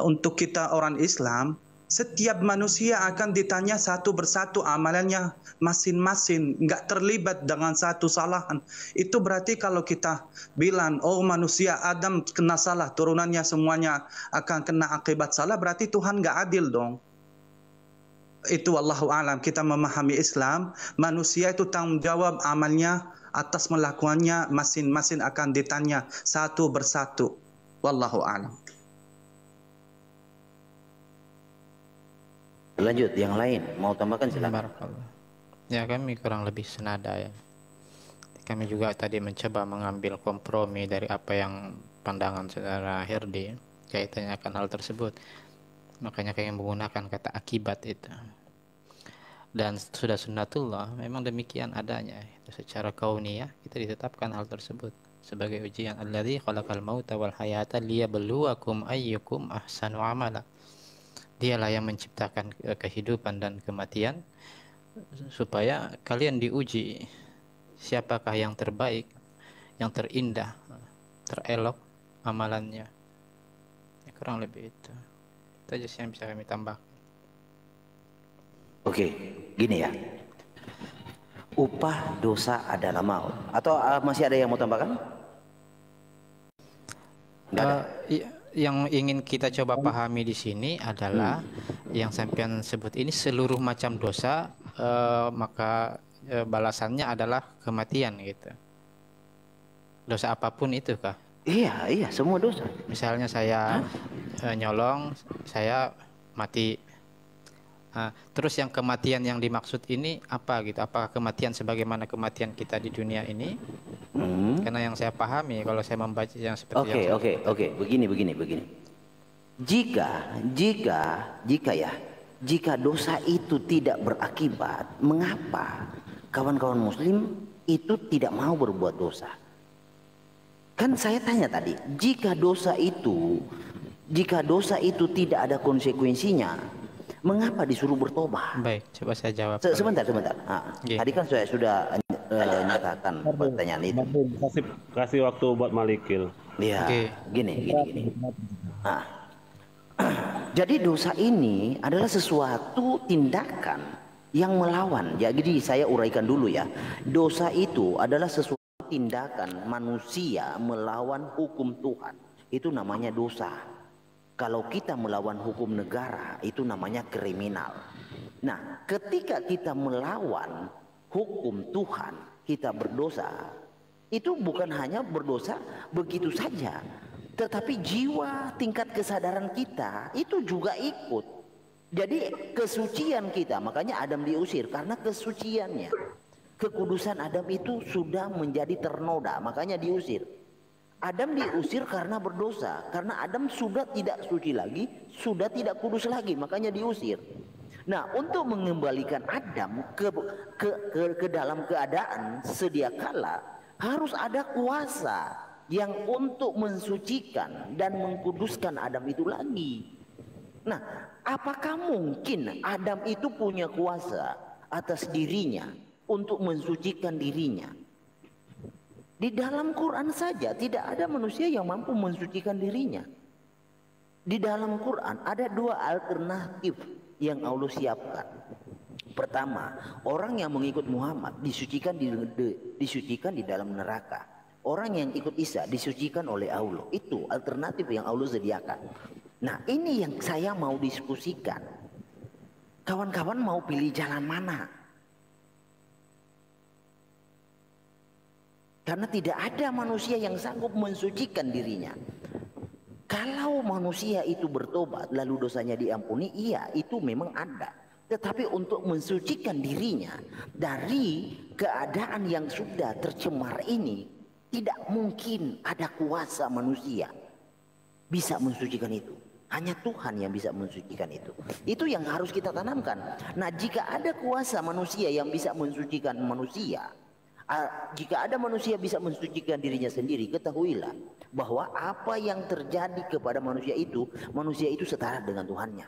D: untuk kita orang Islam, setiap manusia akan ditanya satu persatu amalannya masing-masing, nggak terlibat dengan satu kesalahan. Itu berarti kalau kita bilang, oh manusia Adam kena salah, turunannya semuanya akan kena akibat salah, berarti Tuhan nggak adil dong. Itu wallahu alam. Kita memahami Islam, manusia itu tanggung jawab amalnya, atas melakukannya masing-masing akan ditanya satu persatu. Wallahu alam.
C: Lanjut, yang lain mau tambahkan silakan.
G: Ya, kami kurang lebih senada ya. Kami juga tadi mencoba mengambil kompromi dari apa yang pandangan saudara Herdi kaitannya akan hal tersebut. Makanya kami menggunakan kata akibat itu. Dan sudah sunnatullah, memang demikian adanya. Secara kauniyah kita ditetapkan hal tersebut sebagai ujian. Alladzi khalaqal mauta wal hayata liyabluwakum ayyukum ahsanu amala. Dialah yang menciptakan kehidupan dan kematian supaya kalian diuji siapakah yang terbaik, yang terindah, terelok amalannya. Ya, kurang lebih itu. Itu aja sih yang bisa kami tambah.
C: Oke, gini ya. Upah dosa adalah maut. Atau masih ada yang mau tambahkan?
G: Yang ingin kita coba pahami di sini adalah yang sampean sebut ini seluruh macam dosa, maka balasannya adalah kematian gitu. Dosa apapun itu kah?
C: Iya, semua dosa.
G: Misalnya saya nyolong, saya mati. Terus yang kematian yang dimaksud ini apa gitu? Apakah kematian sebagaimana kematian kita di dunia ini? Karena yang saya pahami kalau saya membaca yang seperti
C: Oke. Begini. Jika dosa itu tidak berakibat, mengapa kawan-kawan muslim itu tidak mau berbuat dosa? Kan saya tanya tadi, jika dosa itu tidak ada konsekuensinya, mengapa disuruh bertobat?
G: Baik, coba saya jawab.
C: Sebentar. Tadi kan saya sudah nyatakan pertanyaan itu.
H: Kasih waktu buat Malikil.
C: Iya, gini. Jadi dosa ini adalah sesuatu tindakan yang melawan. Jadi saya uraikan dulu ya. Dosa itu adalah sesuatu tindakan manusia melawan hukum Tuhan. Itu namanya dosa. Kalau kita melawan hukum negara, itu namanya kriminal. Nah, ketika kita melawan hukum Tuhan, kita berdosa. Itu bukan hanya berdosa begitu saja, tetapi jiwa, tingkat kesadaran kita itu juga ikut. Jadi kesucian kita, makanya Adam diusir karena kesuciannya. Kekudusan Adam itu sudah menjadi ternoda, makanya diusir. Adam diusir karena berdosa, karena Adam sudah tidak suci lagi, sudah tidak kudus lagi, makanya diusir. Nah, untuk mengembalikan Adam ke dalam keadaan sedia kala, harus ada kuasa yang untuk mensucikan dan mengkuduskan Adam itu lagi. Nah, apakah mungkin Adam itu punya kuasa atas dirinya untuk mensucikan dirinya? Di dalam Quran saja tidak ada manusia yang mampu mensucikan dirinya. Di dalam Quran ada dua alternatif yang Allah siapkan. Pertama, orang yang mengikut Muhammad disucikan di dalam neraka. Orang yang ikut Isa disucikan oleh Allah. Itu alternatif yang Allah sediakan. Nah, ini yang saya mau diskusikan. Kawan-kawan mau pilih jalan mana? Karena tidak ada manusia yang sanggup mensucikan dirinya. Kalau manusia itu bertobat lalu dosanya diampuni, iya itu memang ada. Tetapi untuk mensucikan dirinya dari keadaan yang sudah tercemar ini, tidak mungkin ada kuasa manusia bisa mensucikan itu. Hanya Tuhan yang bisa mensucikan itu. Itu yang harus kita tanamkan. Nah, jika ada kuasa manusia yang bisa mensucikan manusia, jika ada manusia bisa mensucikan dirinya sendiri, ketahuilah bahwa apa yang terjadi kepada manusia itu setara dengan Tuhannya.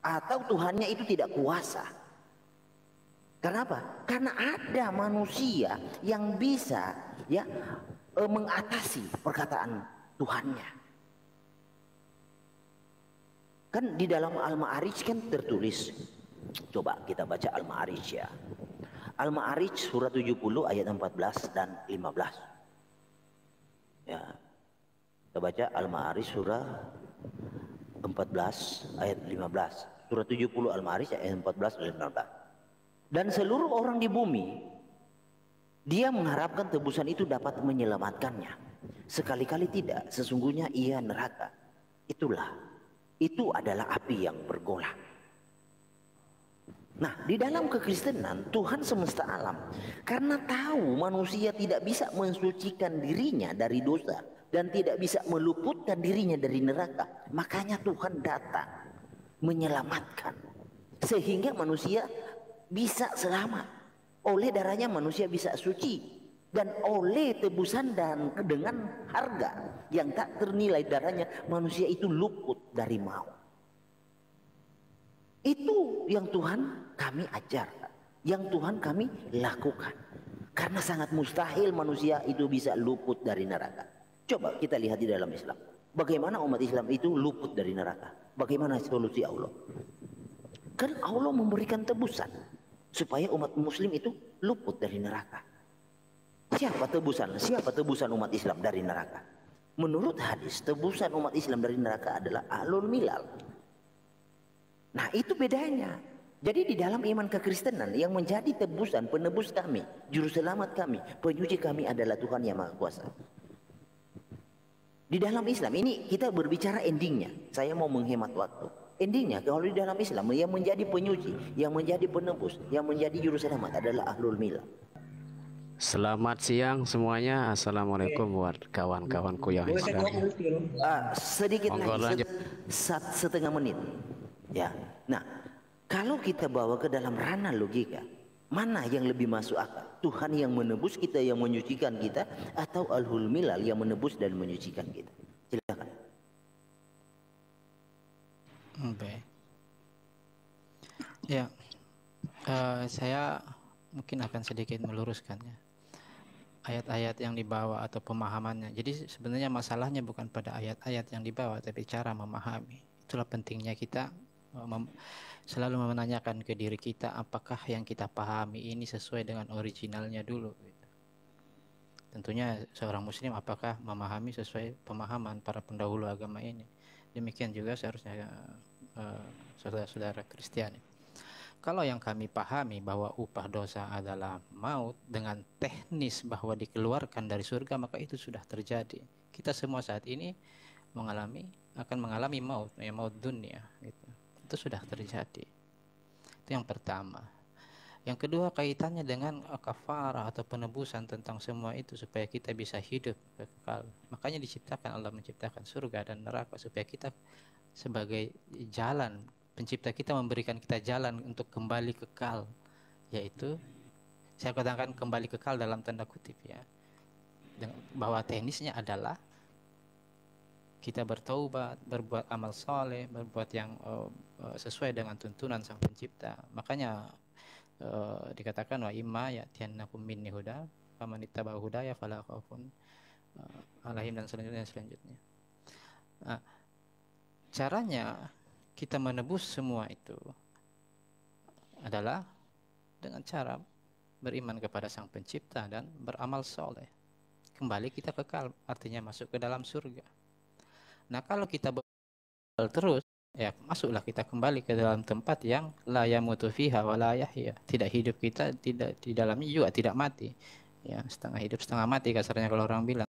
C: Atau Tuhannya itu tidak kuasa. Kenapa? Karena ada manusia yang bisa mengatasi perkataan Tuhannya. Kan di dalam Al-Ma'arij kan tertulis. Coba kita baca Al-Ma'arij ya. Al-Ma'arij surah 70 ayat 14 dan 15. Ya. Kita baca Al-Ma'arij surah 14 ayat 15. Surah 70 Al-Ma'arij ayat 14 dan 15. Dan seluruh orang di bumi, dia mengharapkan tebusan itu dapat menyelamatkannya. Sekali-kali tidak, sesungguhnya ia neraka. Itu adalah api yang bergolak. Nah, di dalam kekristenan Tuhan semesta alam karena tahu manusia tidak bisa mensucikan dirinya dari dosa, dan tidak bisa meluputkan dirinya dari neraka. Makanya Tuhan datang menyelamatkan sehingga manusia bisa selamat. Oleh darahnya manusia bisa suci, dan oleh tebusan dan dengan harga yang tak ternilai darahnya manusia itu luput dari maut. Itu yang Tuhan kami ajarkan, yang Tuhan kami lakukan. Karena sangat mustahil manusia itu bisa luput dari neraka. Coba kita lihat di dalam Islam. Bagaimana umat Islam itu luput dari neraka? Bagaimana solusi Allah? Kan Allah memberikan tebusan supaya umat muslim itu luput dari neraka. Siapa tebusan? Siapa tebusan umat Islam dari neraka? Menurut hadis, tebusan umat Islam dari neraka adalah ahlul milal. Nah, itu bedanya. Jadi di dalam iman kekristenan yang menjadi tebusan, penebus kami, juru selamat kami, penyuci kami adalah Tuhan yang Maha Kuasa. Di dalam Islam ini kita berbicara endingnya. Saya mau menghemat waktu. Endingnya kalau di dalam Islam yang menjadi penyuci, yang menjadi penebus, yang menjadi juru selamat adalah ahlul milal.
K: Selamat siang semuanya. Assalamualaikum buat kawan-kawanku yang Islam.
C: Sedikit lagi, setengah menit. Ya. Nah, kalau kita bawa ke dalam ranah logika, mana yang lebih masuk akal? Tuhan yang menebus kita, yang menyucikan kita, atau ahlul milal yang menebus dan menyucikan kita? Silakan.
G: Baik. Ya, saya mungkin akan sedikit meluruskan ya ayat-ayat yang dibawa atau pemahamannya. Jadi sebenarnya masalahnya bukan pada ayat-ayat yang dibawa, tapi cara memahami. Itulah pentingnya kita selalu menanyakan ke diri kita, apakah yang kita pahami ini sesuai dengan originalnya dulu. Tentunya seorang muslim apakah memahami sesuai pemahaman para pendahulu agama ini. Demikian juga seharusnya saudara-saudara Kristiani. Kalau yang kami pahami bahwa upah dosa adalah maut dengan teknis bahwa dikeluarkan dari surga, maka itu sudah terjadi. Kita semua saat ini akan mengalami maut, ya maut dunia. Gitu. Itu sudah terjadi. Itu yang pertama. Yang kedua kaitannya dengan kafarah atau penebusan tentang semua itu supaya kita bisa hidup kekal. Makanya Allah menciptakan surga dan neraka supaya kita sebagai jalan, pencipta kita memberikan kita jalan untuk kembali kekal, yaitu saya katakan kembali kekal dalam tanda kutip ya, bahwa teknisnya adalah kita bertaubat, berbuat amal soleh, berbuat yang sesuai dengan tuntunan sang pencipta. Makanya dikatakan wa imma ya'tiyannakum minni huda faman ittaba'a hudaya fala khaufun alaihim, dan selanjutnya. Nah, caranya kita menebus semua itu adalah dengan cara beriman kepada sang pencipta dan beramal soleh. Kembali kita kekal, artinya masuk ke dalam surga. Nah, kalau kita terus, ya masuklah kita kembali ke dalam tempat yang la yamutu fiha wa la yahya. Tidak hidup kita, tidak di dalamnya juga tidak mati. Ya, setengah hidup setengah mati kasarnya kalau orang bilang.